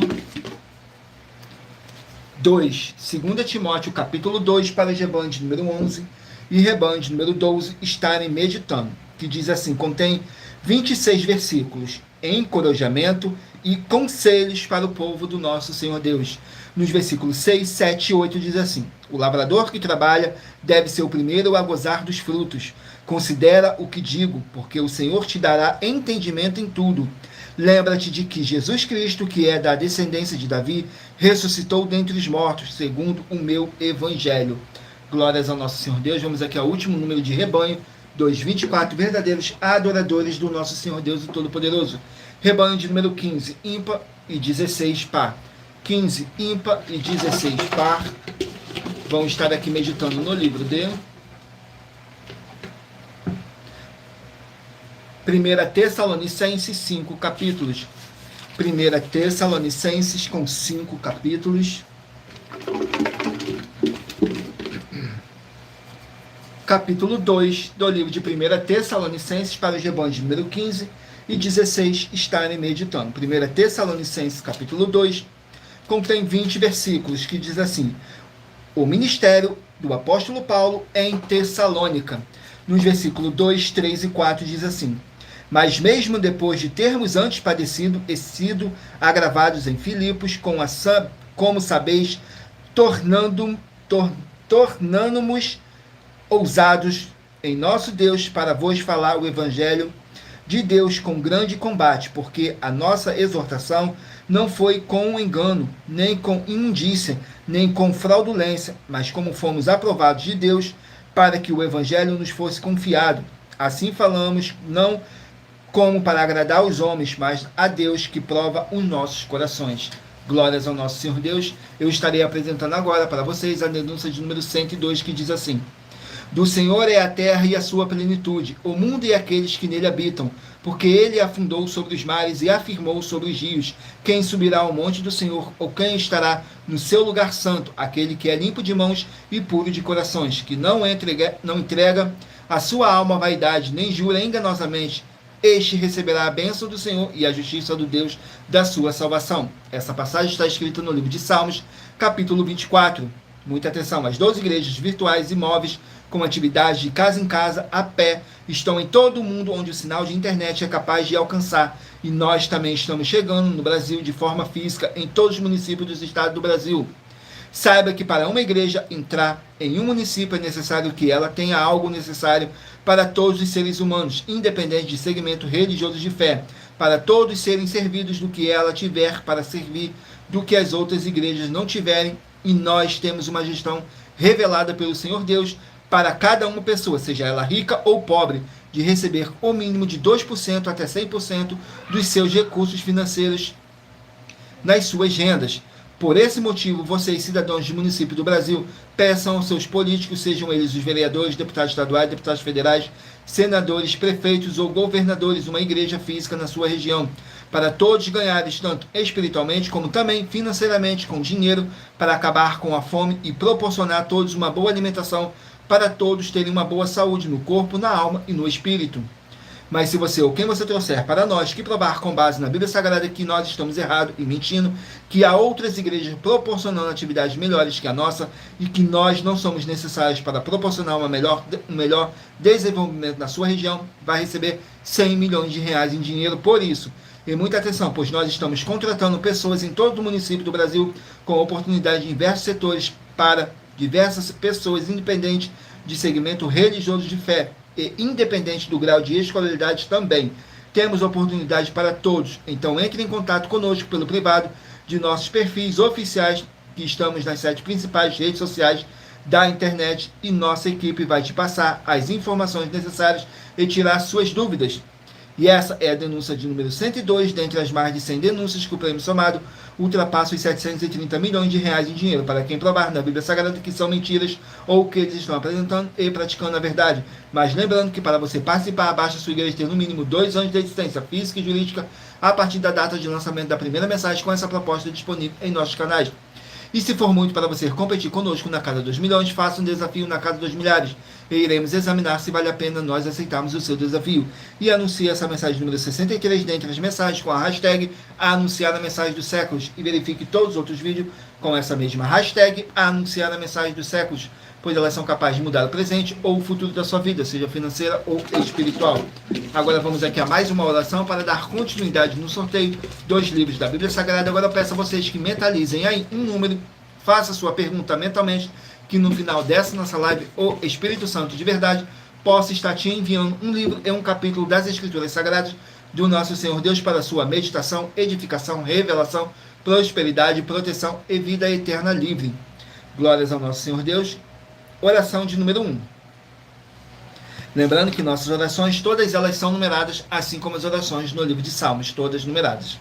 2. 2 Timóteo capítulo 2 para os rebanhos de número 11 e rebanho de número 12 estarem meditando. Que diz assim, contém 26 versículos. Encorajamento e conselhos para o povo do nosso Senhor Deus. Nos versículos 6, 7 e 8 diz assim: o lavrador que trabalha deve ser o primeiro a gozar dos frutos. Considera o que digo, porque o Senhor te dará entendimento em tudo. Lembra-te de que Jesus Cristo, que é da descendência de Davi, ressuscitou dentre os mortos, segundo o meu evangelho. Glórias ao nosso Senhor Deus. Vamos aqui ao último número de rebanho, 224 verdadeiros adoradores do nosso Senhor Deus o Todo-Poderoso. Rebanho de número 15, ímpar e 16 par. 15 ímpar e 16 par. Vão estar aqui meditando no livro de 1 Tessalonicenses, 5 capítulos. 1 Tessalonicenses com 5 capítulos. Capítulo 2 do livro de 1 Tessalonicenses para os rebanhos de número 15 e 16 estarem meditando. 1 Tessalonicenses, capítulo 2, contém 20 versículos, que diz assim: o ministério do apóstolo Paulo em Tessalônica. Nos versículos 2, 3 e 4 diz assim: mas mesmo depois de termos antes padecido e sido agravados em Filipos, como sabeis, tornando-nos ousados em nosso Deus para vos falar o evangelho de Deus com grande combate, porque a nossa exortação não foi com engano, nem com imundícia, nem com fraudulência, mas como fomos aprovados de Deus, para que o evangelho nos fosse confiado. Assim falamos, não como para agradar aos homens, mas a Deus que prova os nossos corações. Glórias ao nosso Senhor Deus. Eu estarei apresentando agora para vocês a denúncia de número 102, que diz assim: do Senhor é a terra e a sua plenitude, o mundo e aqueles que nele habitam, porque ele afundou sobre os mares e afirmou sobre os rios. Quem subirá ao monte do Senhor, ou quem estará no seu lugar santo? Aquele que é limpo de mãos e puro de corações, que não entrega a sua alma à vaidade, nem jura enganosamente. Este receberá a bênção do Senhor e a justiça do Deus da sua salvação. Essa passagem está escrita no livro de Salmos, capítulo 24. Muita atenção, as 12 igrejas virtuais e móveis, com atividade de casa em casa, a pé, estão em todo o mundo onde o sinal de internet é capaz de alcançar. E nós também estamos chegando no Brasil de forma física em todos os municípios dos estados do Brasil. Saiba que para uma igreja entrar em um município é necessário que ela tenha algo necessário para todos os seres humanos, independente de segmento religioso de fé, para todos serem servidos do que ela tiver para servir, do que as outras igrejas não tiverem, e nós temos uma gestão revelada pelo Senhor Deus para cada uma pessoa, seja ela rica ou pobre, de receber o mínimo de 2% até 100% dos seus recursos financeiros nas suas rendas. Por esse motivo, vocês, cidadãos de município do Brasil, peçam aos seus políticos, sejam eles os vereadores, deputados estaduais, deputados federais, senadores, prefeitos ou governadores, uma igreja física na sua região, para todos ganharem tanto espiritualmente como também financeiramente, com dinheiro, para acabar com a fome e proporcionar a todos uma boa alimentação, para todos terem uma boa saúde no corpo, na alma e no espírito. Mas se você ou quem você trouxer para nós que provar com base na Bíblia Sagrada que nós estamos errados e mentindo, que há outras igrejas proporcionando atividades melhores que a nossa e que nós não somos necessários para proporcionar um melhor desenvolvimento na sua região, vai receber 100 milhões de reais em dinheiro por isso. E muita atenção, pois nós estamos contratando pessoas em todo o município do Brasil com oportunidade em diversos setores para diversas pessoas, independente de segmento religioso de fé e independente do grau de escolaridade também. Temos oportunidade para todos, então entre em contato conosco pelo privado de nossos perfis oficiais, que estamos nas 7 principais redes sociais da internet, e nossa equipe vai te passar as informações necessárias e tirar suas dúvidas. E essa é a denúncia de número 102, dentre as mais de 100 denúncias que o prêmio somado ultrapassa os 730 milhões de reais em dinheiro, para quem provar na Bíblia Sagrada que são mentiras ou que eles estão apresentando e praticando a verdade. Mas lembrando que para você participar, basta sua igreja ter no mínimo 2 anos de existência física e jurídica a partir da data de lançamento da primeira mensagem com essa proposta disponível em nossos canais. E se for muito para você competir conosco na Casa dos Milhões, faça um desafio na Casa dos Milhares. E iremos examinar se vale a pena nós aceitarmos o seu desafio. E anuncie essa mensagem número 63 dentre as mensagens com a hashtag Anunciar a Mensagem dos Séculos. E verifique todos os outros vídeos com essa mesma hashtag Anunciar a Mensagem dos Séculos, pois elas são capazes de mudar o presente ou o futuro da sua vida, seja financeira ou espiritual. Agora vamos aqui a mais uma oração para dar continuidade no sorteio dos livros da Bíblia Sagrada. Agora eu peço a vocês que mentalizem aí um número, faça sua pergunta mentalmente, que no final dessa nossa live, o Espírito Santo de verdade possa estar te enviando um livro e um capítulo das Escrituras Sagradas do nosso Senhor Deus para sua meditação, edificação, revelação, prosperidade, proteção e vida eterna livre. Glórias ao nosso Senhor Deus. Oração de número 1. Lembrando que nossas orações, todas elas são numeradas, assim como as orações no livro de Salmos, todas numeradas.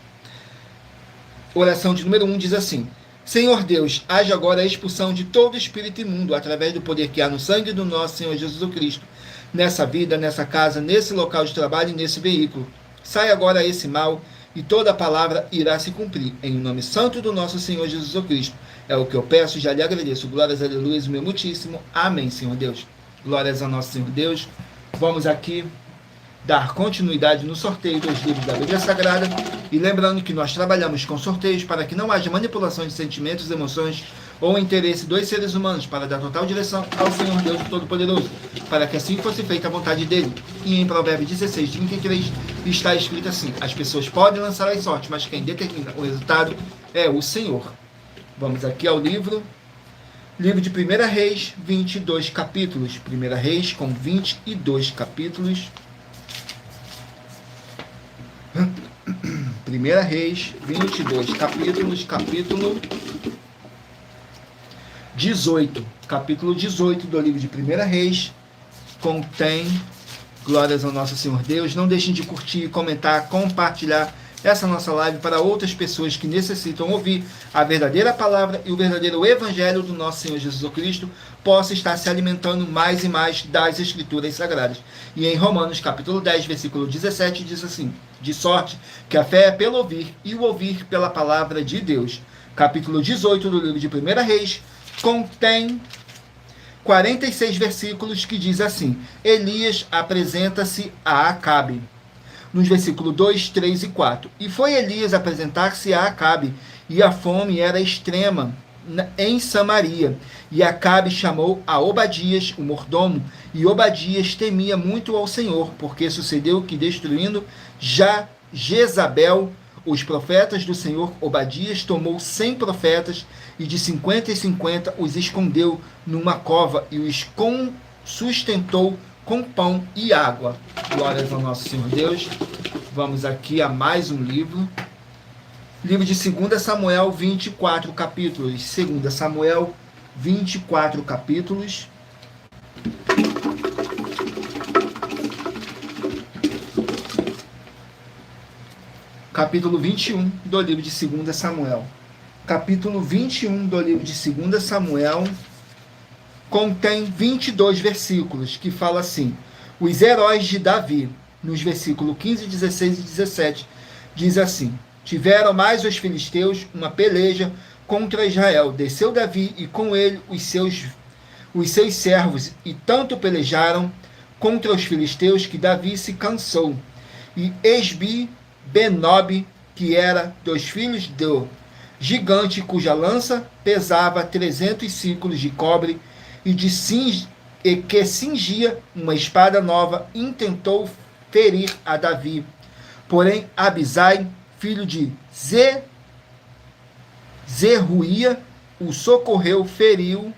Oração de número 1 diz assim: Senhor Deus, haja agora a expulsão de todo espírito imundo, através do poder que há no sangue do nosso Senhor Jesus Cristo, nessa vida, nessa casa, nesse local de trabalho e nesse veículo. Sai agora esse mal, e toda a palavra irá se cumprir, em nome santo do nosso Senhor Jesus Cristo. É o que eu peço e já lhe agradeço. Glórias, aleluia, meu muitíssimo. Amém, Senhor Deus. Glórias ao nosso Senhor Deus. Vamos aqui dar continuidade no sorteio dos livros da Bíblia Sagrada. E lembrando que nós trabalhamos com sorteios para que não haja manipulação de sentimentos, emoções ou interesse dos seres humanos, para dar total direção ao Senhor Deus Todo-Poderoso, para que assim fosse feita a vontade dele. E em Provérbios 16, 33, está escrito assim: as pessoas podem lançar as sortes, mas quem determina o resultado é o Senhor. Vamos aqui ao livro de 1 Reis, 22 capítulos. 1 Reis com 22 capítulos. 1 Reis, 22 capítulos, capítulo 18. Capítulo 18 do livro de 1 Reis contém, glórias ao nosso Senhor Deus. Não deixem de curtir, comentar, compartilhar essa nossa live para outras pessoas que necessitam ouvir a verdadeira palavra e o verdadeiro evangelho do nosso Senhor Jesus Cristo possa estar se alimentando mais e mais das Escrituras Sagradas. E em Romanos capítulo 10, versículo 17, diz assim: de sorte que a fé é pelo ouvir, e o ouvir pela palavra de Deus. Capítulo 18 do livro de 1 Reis contém 46 versículos que diz assim: Elias apresenta-se a Acabe. Nos versículos 2, 3 e 4. E foi Elias apresentar-se a Acabe, e a fome era extrema em Samaria. E Acabe chamou a Obadias, o mordomo, e Obadias temia muito ao Senhor, porque sucedeu que, destruindo já Jezabel, os profetas do Senhor, Obadias tomou 100 profetas, e de 50 em 50 os escondeu numa cova, e os sustentou com pão e água. Glórias ao nosso Senhor Deus. Vamos aqui a mais um livro. Livro de 2 Samuel, 24 capítulos. 2 Samuel, 24 capítulos. Capítulo 21 do livro de 2 Samuel. Capítulo 21 do livro de 2 Samuel contém 22 versículos, que fala assim: os heróis de Davi, nos versículos 15, 16 e 17, diz assim: tiveram mais os filisteus uma peleja contra Israel. Desceu Davi e com ele os seus servos, e tanto pelejaram contra os filisteus que Davi se cansou. E Esbi-Benob, que era dos filhos do gigante, cuja lança pesava 300 ciclos de cobre, e que cingia uma espada nova, intentou ferir a Davi. Porém, Abisai, filho de Zeruia, o socorreu, feriu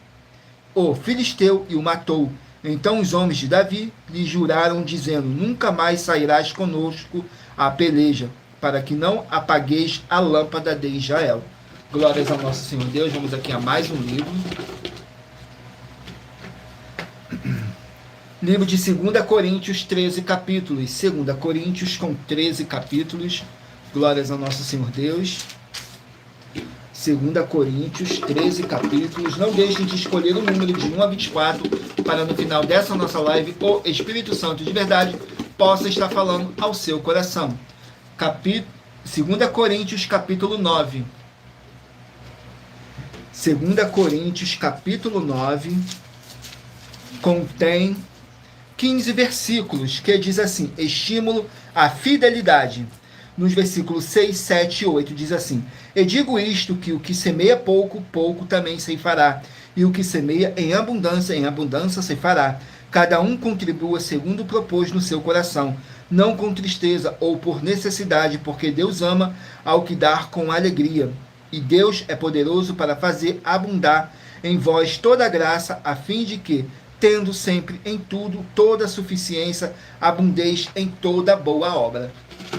o filisteu e o matou. Então os homens de Davi lhe juraram, dizendo: nunca mais sairás conosco à peleja, para que não apagueis a lâmpada de Israel. Glórias ao nosso Senhor Deus. Vamos aqui a mais um livro. Livro de 2 Coríntios, 13 capítulos. 2 Coríntios com 13 capítulos. Glórias ao nosso Senhor Deus. 2 Coríntios, 13 capítulos. Não deixem de escolher o número de 1 a 24 para no final dessa nossa live o Espírito Santo de verdade possa estar falando ao seu coração. 2 Coríntios, capítulo 9. 2 Coríntios, capítulo 9, contém 15 versículos, que diz assim: estímulo à fidelidade. Nos versículos 6, 7 e 8 diz assim: e digo isto, que o que semeia pouco, pouco também ceifará, e o que semeia em abundância ceifará. Cada um contribua segundo propôs no seu coração, não com tristeza ou por necessidade, porque Deus ama ao que dá com alegria. E Deus é poderoso para fazer abundar em vós toda a graça, a fim de que, tendo sempre em tudo toda a suficiência, abundeis em toda boa obra.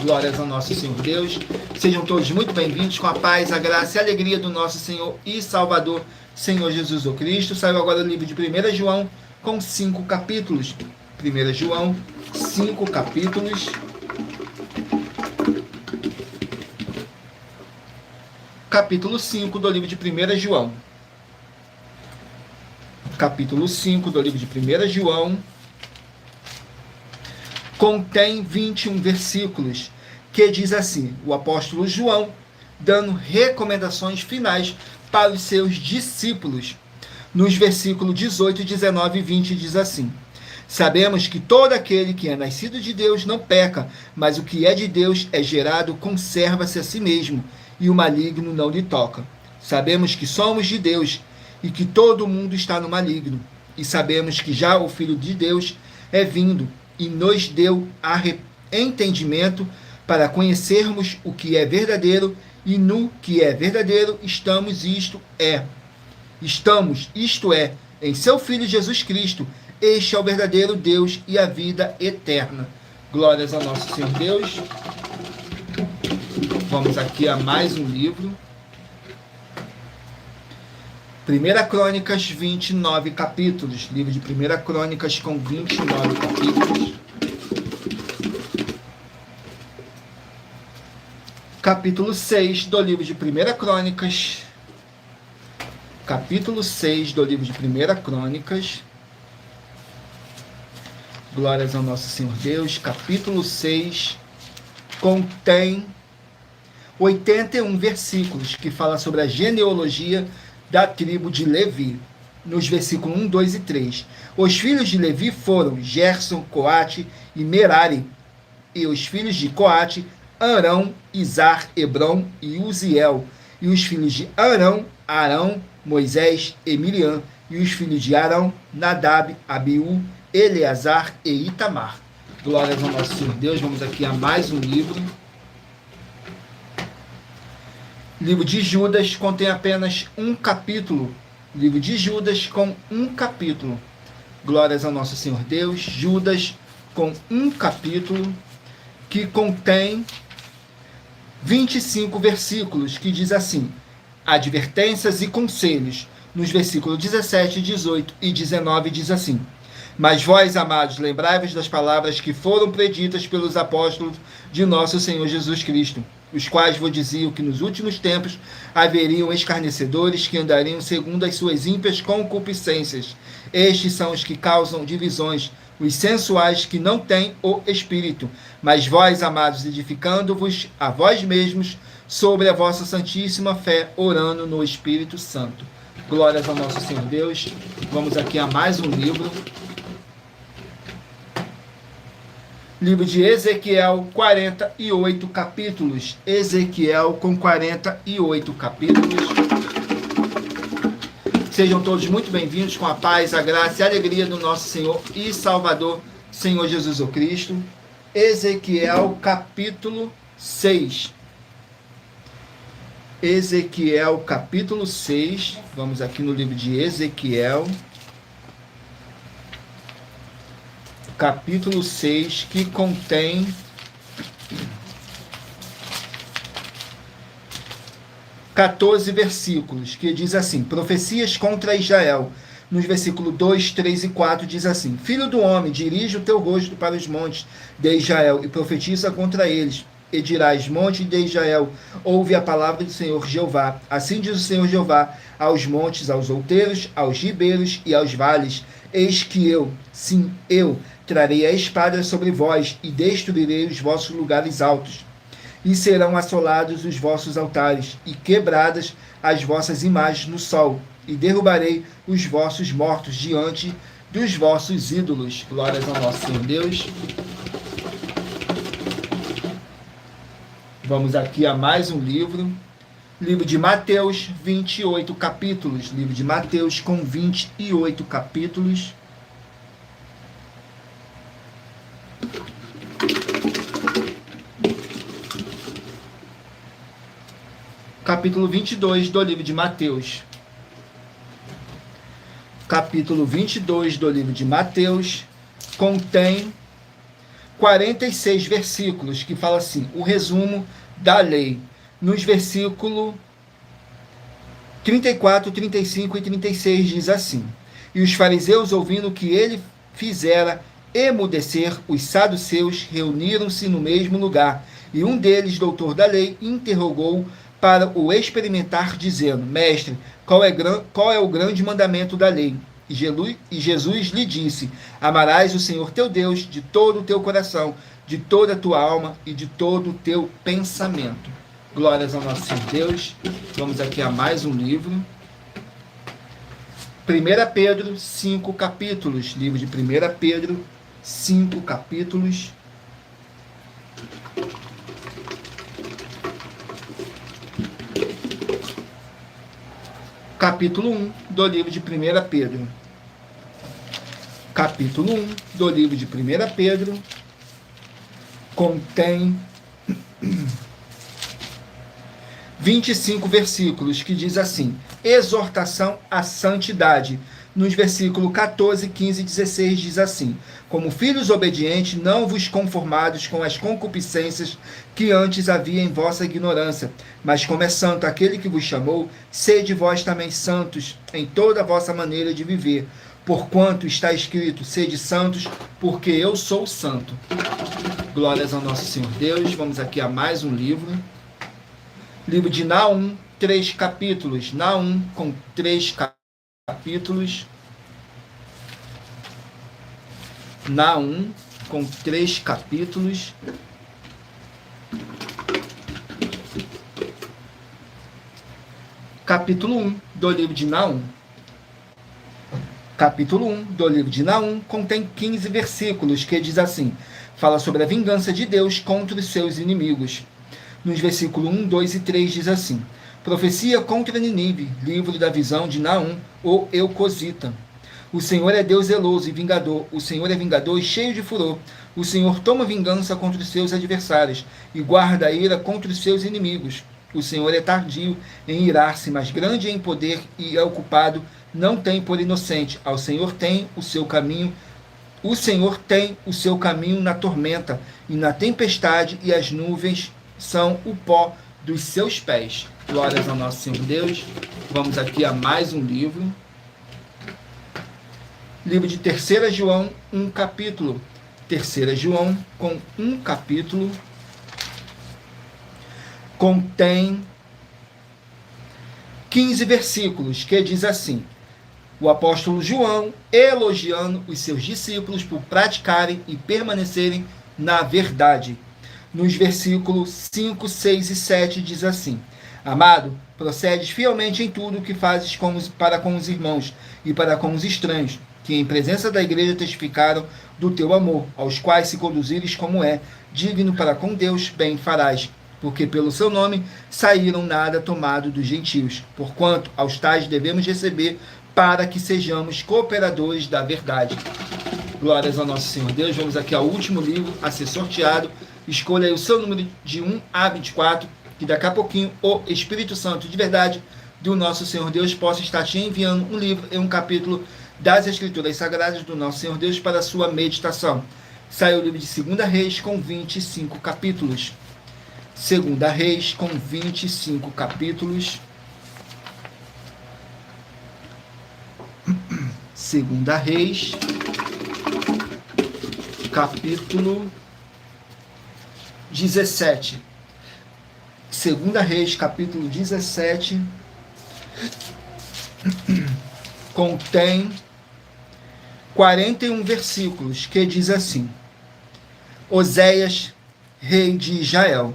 Glórias ao nosso Senhor Deus. Sejam todos muito bem-vindos com a paz, a graça e a alegria do nosso Senhor e Salvador, Senhor Jesus o Cristo. Saiu agora o livro de 1 João com 5 capítulos. 1 João, 5 capítulos. Capítulo 5 do livro de 1 João. Capítulo 5 do livro de 1 João contém 21 versículos, que diz assim, o apóstolo João, dando recomendações finais para os seus discípulos. Nos versículos 18, 19 e 20 diz assim: sabemos que todo aquele que é nascido de Deus não peca, mas o que é de Deus é gerado, conserva-se a si mesmo, e o maligno não lhe toca. Sabemos que somos de Deus, e que todo mundo está no maligno. E sabemos que já o Filho de Deus é vindo, e nos deu entendimento para conhecermos o que é verdadeiro, e no que é verdadeiro estamos, isto é, em seu Filho Jesus Cristo. Este é o verdadeiro Deus e a vida eterna. Glórias ao nosso Senhor Deus. Vamos aqui a mais um livro. 1 Crônicas, 29 capítulos. Livro de 1 Crônicas com 29 capítulos. Capítulo 6 do livro de 1 Crônicas. Capítulo 6 do livro de 1 Crônicas. Glórias ao nosso Senhor Deus. Capítulo 6 contém 81 versículos que fala sobre a genealogia da tribo de Levi. Nos versículos 1, 2 e 3. Os filhos de Levi foram Gerson, Coate e Merari. E os filhos de Coate, Arão, Izar, Hebron e Uziel. E os filhos de Arão, Moisés e Miriam. E os filhos de Arão, Nadab, Abiú, Eleazar e Itamar. Glórias ao nosso Senhor Deus. Vamos aqui a mais um livro. Livro de Judas contém apenas um capítulo. Livro de Judas com um capítulo. Glórias ao nosso Senhor Deus. Judas com um capítulo que contém 25 versículos, que diz assim: advertências e conselhos. Nos versículos 17, 18 e 19 diz assim: mas vós, amados, lembrai-vos das palavras que foram preditas pelos apóstolos de nosso Senhor Jesus Cristo, os quais vos diziam que nos últimos tempos haveriam escarnecedores que andariam segundo as suas ímpias concupiscências. Estes são os que causam divisões, os sensuais que não têm o Espírito. Mas vós, amados, edificando-vos a vós mesmos sobre a vossa santíssima fé, orando no Espírito Santo. Glórias ao nosso Senhor Deus. Vamos aqui a mais um livro. Livro de Ezequiel, 48 capítulos. Ezequiel com 48 capítulos. Sejam todos muito bem-vindos com a paz, a graça e a alegria do nosso Senhor e Salvador, Senhor Jesus o Cristo. Ezequiel, capítulo 6. Ezequiel, capítulo 6. Vamos aqui no livro de Ezequiel. Capítulo 6, que contém 14 versículos, que diz assim: profecias contra Israel. Nos versículos 2, 3 e 4 diz assim: Filho do homem, dirige o teu rosto para os montes de Israel e profetiza contra eles. E dirás, monte de Israel, ouve a palavra do Senhor Jeová. Assim diz o Senhor Jeová, aos montes, aos outeiros, aos ribeiros e aos vales. Eis que eu, sim, eu, trarei a espada sobre vós e destruirei os vossos lugares altos. E serão assolados os vossos altares e quebradas as vossas imagens no sol. E derrubarei os vossos mortos diante dos vossos ídolos. Glórias ao nosso Senhor Deus. Vamos aqui a mais um livro. Livro de Mateus, 28 capítulos. Livro de Mateus com 28 capítulos. Capítulo 22 do livro de Mateus. Capítulo 22 do livro de Mateus contém 46 versículos, que fala assim, o resumo da lei. Nos versículos 34, 35 e 36 diz assim: E os fariseus, ouvindo que ele fizera emudecer os saduceus, reuniram-se no mesmo lugar. E um deles, doutor da lei, interrogou para o experimentar, dizendo: Mestre, qual é o grande mandamento da lei? E Jesus lhe disse: Amarás o Senhor teu Deus de todo o teu coração, de toda a tua alma e de todo o teu pensamento. Glórias ao nosso Senhor Deus. Vamos aqui a mais um livro. 1 Pedro, 5 capítulos. Livro de 1 Pedro, 5 capítulos. Capítulo 1 do livro de 1 Pedro. Capítulo 1 do livro de 1 Pedro contém 25 versículos, que diz assim: exortação à santidade. Nos versículos 14, 15 e 16 diz assim: Como filhos obedientes, não vos conformados com as concupiscências que antes havia em vossa ignorância, mas como é santo aquele que vos chamou, sede vós também santos em toda a vossa maneira de viver, porquanto está escrito: sede santos, porque eu sou santo. Glórias ao nosso Senhor Deus. Vamos aqui a mais um livro. Livro de Naum, 3 capítulos. Naum com 3 capítulos. Naum com 3 capítulos. Capítulo 1 do livro de Naum. Capítulo 1 do livro de Naum contém 15 versículos, que diz assim: fala sobre a vingança de Deus contra os seus inimigos. Nos versículos 1, 2 e 3 diz assim: profecia contra Nínive, livro da visão de Naum, o Eucosita. O Senhor é Deus zeloso e vingador. O Senhor é vingador e cheio de furor. O Senhor toma vingança contra os seus adversários e guarda a ira contra os seus inimigos. O Senhor é tardio em irar-se, mas grande em poder e é ocupado, não tem por inocente. Ao Senhor tem o seu caminho. O Senhor tem o seu caminho na tormenta e na tempestade, e as nuvens são o pó dos seus pés. Glórias ao nosso Senhor Deus. Vamos aqui a mais um livro. Livro de 3 João, 1 capítulo. 3 João, com 1 capítulo, contém 15 versículos, que diz assim: o apóstolo João elogiando os seus discípulos por praticarem e permanecerem na verdade. Nos versículos 5, 6 e 7 diz assim: amado, procedes fielmente em tudo o que fazes para com os irmãos e para com os estranhos, que em presença da igreja testificaram do teu amor, aos quais se conduzires como é, digno para com Deus, bem farás, porque pelo seu nome saíram nada tomado dos gentios, porquanto aos tais devemos receber, para que sejamos cooperadores da verdade. Glórias ao nosso Senhor Deus. Vamos aqui ao último livro a ser sorteado. Escolha aí o seu número de 1 a 24, que daqui a pouquinho o Espírito Santo de verdade do nosso Senhor Deus possa estar te enviando um livro e um capítulo das Escrituras Sagradas do nosso Senhor Deus para a sua meditação. Saiu o livro de 2 Reis com 25 capítulos. 2 Reis com 25 capítulos. Segunda Reis, capítulo 17. Segunda Reis, capítulo 17, contém 41 versículos, que diz assim: Oséias, rei de Israel.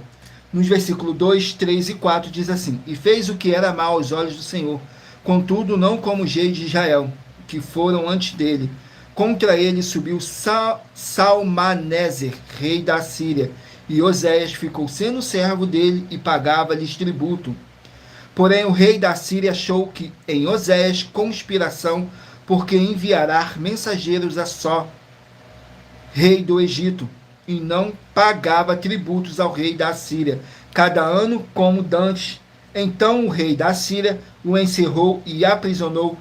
Nos versículos 2, 3 e 4 diz assim: E fez o que era mal aos olhos do Senhor, contudo não como os reis de Israel, que foram antes dele. Contra ele subiu Salmaneser, rei da Síria, e Oséias ficou sendo servo dele e pagava-lhes tributo. Porém o rei da Síria achou que em Oséias conspiração, porque enviará mensageiros a Só, rei do Egito, e não pagava tributos ao rei da Síria, cada ano como dantes. Então o rei da Síria o encerrou e aprisionou,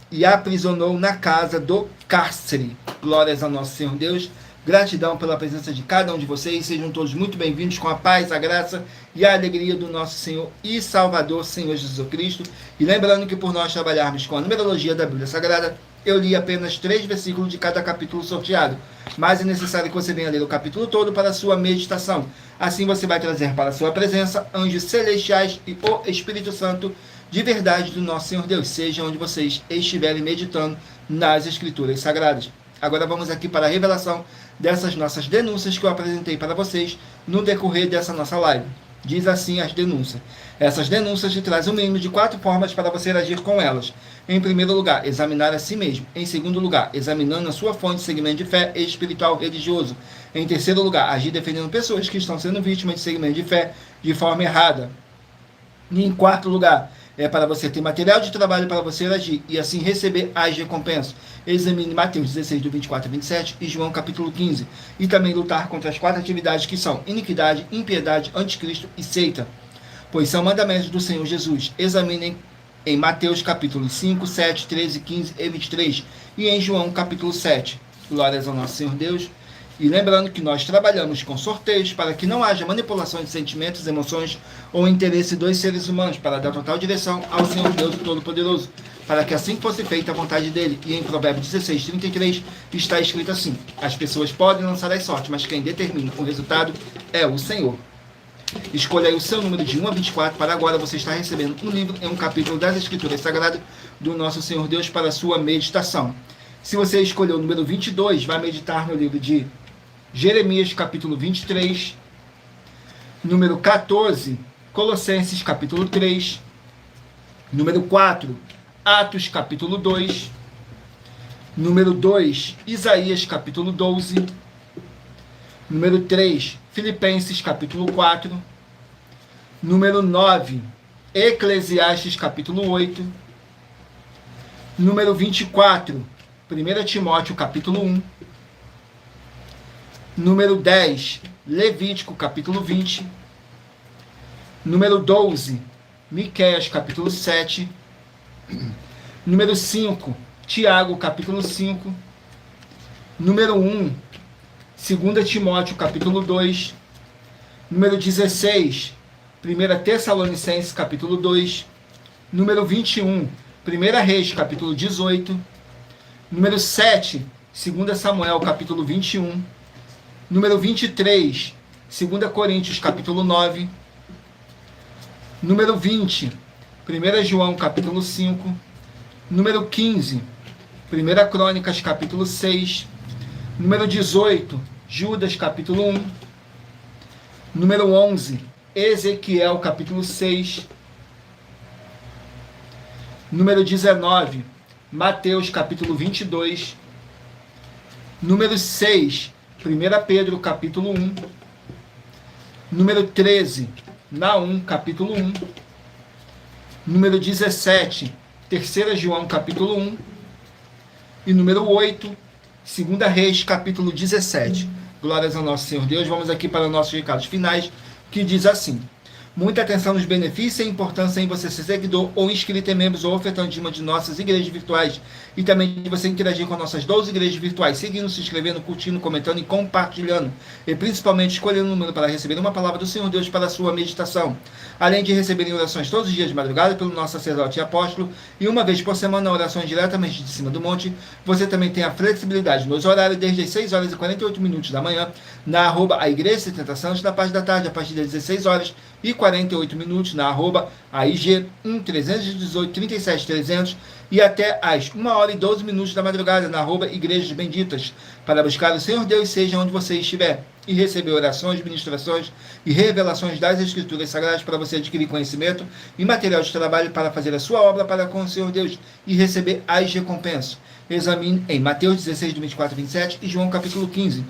e aprisionou na casa do cárcere. Glórias ao nosso Senhor Deus. Gratidão pela presença de cada um de vocês. Sejam todos muito bem-vindos com a paz, a graça e a alegria do nosso Senhor e Salvador, Senhor Jesus Cristo. E lembrando que por nós trabalharmos com a numerologia da Bíblia Sagrada, eu li apenas 3 versículos de cada capítulo sorteado. Mas é necessário que você venha ler o capítulo todo para a sua meditação. Assim você vai trazer para a sua presença anjos celestiais e o Espírito Santo de verdade do nosso Senhor Deus, seja onde vocês estiverem meditando nas Escrituras Sagradas. Agora vamos aqui para a revelação dessas nossas denúncias que eu apresentei para vocês no decorrer dessa nossa live. Diz assim as denúncias. Essas denúncias te trazem um mínimo de 4 formas para você agir com elas. Em primeiro lugar, examinar a si mesmo. Em segundo lugar, examinando a sua fonte de segmento de fé espiritual religioso. Em terceiro lugar, agir defendendo pessoas que estão sendo vítimas de segmento de fé de forma errada. E em quarto lugar, é para você ter material de trabalho para você agir e assim receber as recompensas. Examine Mateus 16, do 24 a 27 e João capítulo 15. E também lutar contra as 4 atividades que são iniquidade, impiedade, anticristo e seita, pois são mandamentos do Senhor Jesus. Examinem em Mateus capítulo 5, 7, 13, 15 e 23 e em João capítulo 7. Glórias ao nosso Senhor Deus. E lembrando que nós trabalhamos com sorteios para que não haja manipulação de sentimentos, emoções ou interesse dos seres humanos, para dar total direção ao Senhor Deus Todo-Poderoso, para que assim fosse feita a vontade dele. E em Provérbios 16, 33 está escrito assim: as pessoas podem lançar as sortes, mas quem determina o resultado é o Senhor. Escolha aí o seu número de 1 a 24, para agora você estar recebendo um livro em um capítulo das Escrituras Sagradas do nosso Senhor Deus para a sua meditação. Se você escolher o número 22, vai meditar no livro de Jeremias capítulo 23, número 14, Colossenses capítulo 3, número 4, Atos capítulo 2, número 2, Isaías capítulo 12, número 3, Filipenses capítulo 4, número 9, Eclesiastes capítulo 8, número 24, 1 Timóteo capítulo 1, número 10, Levítico capítulo 20, número 12, Miqueias capítulo 7, número 5, Tiago capítulo 5, número 1, 2 Timóteo capítulo 2, número 16, 1 Tessalonicenses capítulo 2, número 21, 1 Reis capítulo 18, número 7, 2 Samuel capítulo 21, número 23, 2 Coríntios capítulo 9, número 20, 1 João capítulo 5, número 15, 1 Crônicas capítulo 6, número 18, Judas capítulo 1, número 11, Ezequiel capítulo 6, número 19, Mateus capítulo 22, número 6, 1 Pedro capítulo 1, número 13, Naum capítulo 1, número 17, 3 João capítulo 1 e número 8, 2 Reis capítulo 17. Glórias ao nosso Senhor Deus. Vamos aqui para os nossos recados finais, que diz assim: Muita atenção nos benefícios e a importância em você ser seguidor ou inscrito em membros ou ofertante de uma de nossas igrejas virtuais. E também de você interagir com nossas 12 igrejas virtuais, seguindo, se inscrevendo, curtindo, comentando e compartilhando. E principalmente escolhendo um número para receber uma palavra do Senhor Deus para a sua meditação. Além de receberem orações todos os dias de madrugada pelo nosso sacerdote e apóstolo, e uma vez por semana orações diretamente de cima do monte, você também tem a flexibilidade nos horários desde as 6 horas e 48 minutos da manhã, na @a Igreja 70 Santos, na parte da tarde, a partir das 16 horas e 48 minutos, na @AIG 1318 37 300 e até às 1 hora e 12 minutos da madrugada, na Igrejas Benditas, para buscar o Senhor Deus, seja onde você estiver, e receber orações, ministrações e revelações das Escrituras Sagradas para você adquirir conhecimento e material de trabalho para fazer a sua obra para com o Senhor Deus e receber as recompensas. Examine em Mateus 16, do 24 e 27 e João capítulo 15.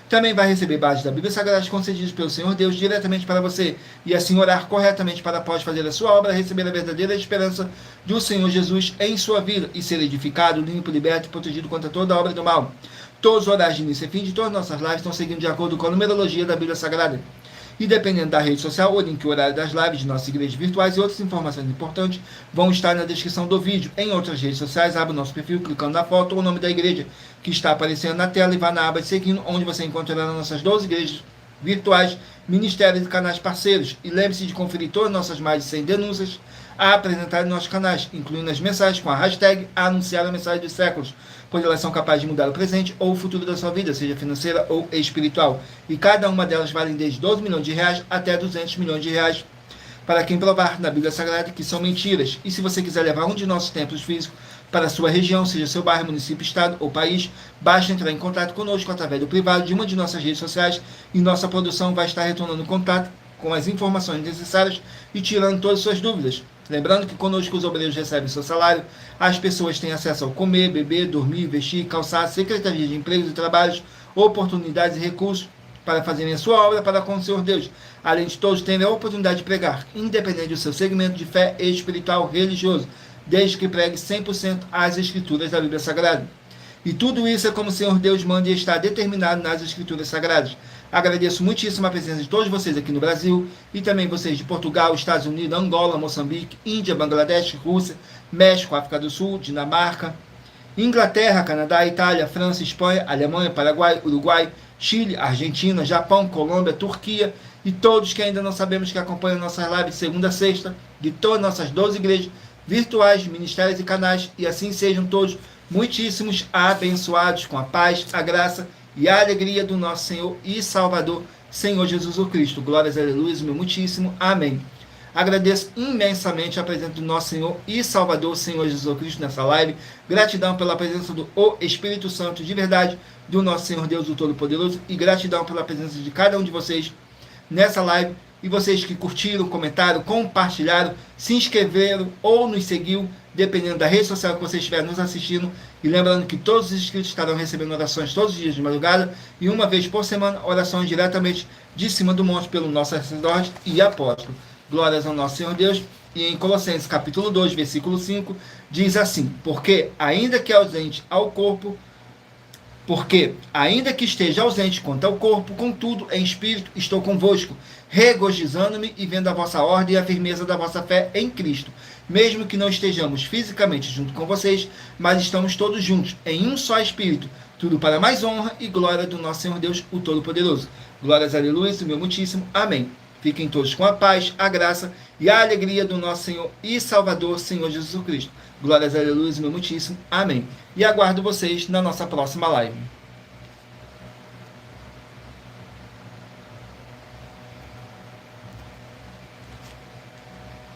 Também vai receber bases da Bíblia Sagrada concedidas pelo Senhor Deus diretamente para você, e assim orar corretamente para após fazer a sua obra, receber a verdadeira esperança do Senhor Jesus em sua vida, e ser edificado, limpo, liberto e protegido contra toda a obra do mal. Todos os horários de início e fim de todas as nossas lives estão seguindo de acordo com a numerologia da Bíblia Sagrada. E dependendo da rede social, o link e o horário das lives de nossas igrejas virtuais e outras informações importantes vão estar na descrição do vídeo. Em outras redes sociais, abra o nosso perfil clicando na foto ou o nome da igreja que está aparecendo na tela e vá na aba de seguindo, onde você encontrará nossas 12 igrejas virtuais, ministérios e canais parceiros. E lembre-se de conferir todas as nossas mais de 100 denúncias a apresentar em nossos canais, incluindo as mensagens com a hashtag Anunciar a Mensagem dos Séculos, pois elas são capazes de mudar o presente ou o futuro da sua vida, seja financeira ou espiritual. E cada uma delas vale desde 12 milhões de reais até 200 milhões de reais, para quem provar na Bíblia Sagrada que são mentiras. E se você quiser levar um de nossos templos físicos para a sua região, seja seu bairro, município, estado ou país, basta entrar em contato conosco através do privado de uma de nossas redes sociais e nossa produção vai estar retornando contato com as informações necessárias e tirando todas as suas dúvidas. Lembrando que conosco os obreiros recebem seu salário, as pessoas têm acesso ao comer, beber, dormir, vestir, calçar, secretaria de empregos e trabalhos, oportunidades e recursos para fazerem a sua obra para com o Senhor Deus, além de todos terem a oportunidade de pregar, independente do seu segmento de fé espiritual religioso, desde que pregue 100% as Escrituras da Bíblia Sagrada. E tudo isso é como o Senhor Deus manda e está determinado nas Escrituras Sagradas. Agradeço muitíssimo a presença de todos vocês aqui no Brasil e também vocês de Portugal, Estados Unidos, Angola, Moçambique, Índia, Bangladesh, Rússia, México, África do Sul, Dinamarca, Inglaterra, Canadá, Itália, França, Espanha, Alemanha, Paraguai, Uruguai, Chile, Argentina, Japão, Colômbia, Turquia e todos que ainda não sabemos que acompanham nossas lives de segunda a sexta, de todas nossas 12 igrejas virtuais, ministérios e canais, e assim sejam todos muitíssimos abençoados com a paz, a graça e a alegria do nosso Senhor e Salvador, Senhor Jesus o Cristo. Glórias, aleluia, meu muitíssimo. Amém. Agradeço imensamente a presença do nosso Senhor e Salvador, Senhor Jesus o Cristo, nessa live. Gratidão pela presença do Espírito Santo de verdade, do nosso Senhor Deus, o Todo-Poderoso, e gratidão pela presença de cada um de vocês nessa live. E vocês que curtiram, comentaram, compartilharam, se inscreveram ou nos seguiu, dependendo da rede social que você estiver nos assistindo. E lembrando que todos os inscritos estarão recebendo orações todos os dias de madrugada e uma vez por semana, orações diretamente de cima do monte pelo nosso sacerdote e apóstolo. Glórias ao nosso Senhor Deus. E em Colossenses capítulo 2, versículo 5, diz assim: Porque, ainda que esteja ausente quanto ao corpo, contudo, em espírito estou convosco, regozijando-me e vendo a vossa ordem e a firmeza da vossa fé em Cristo. Mesmo que não estejamos fisicamente junto com vocês, mas estamos todos juntos, em um só espírito, tudo para mais honra e glória do nosso Senhor Deus, o Todo-Poderoso. Glórias, aleluia, do meu muitíssimo. Amém. Fiquem todos com a paz, a graça e a alegria do nosso Senhor e Salvador, Senhor Jesus Cristo. Glórias, aleluia, meu muitíssimo. Amém. E aguardo vocês na nossa próxima live.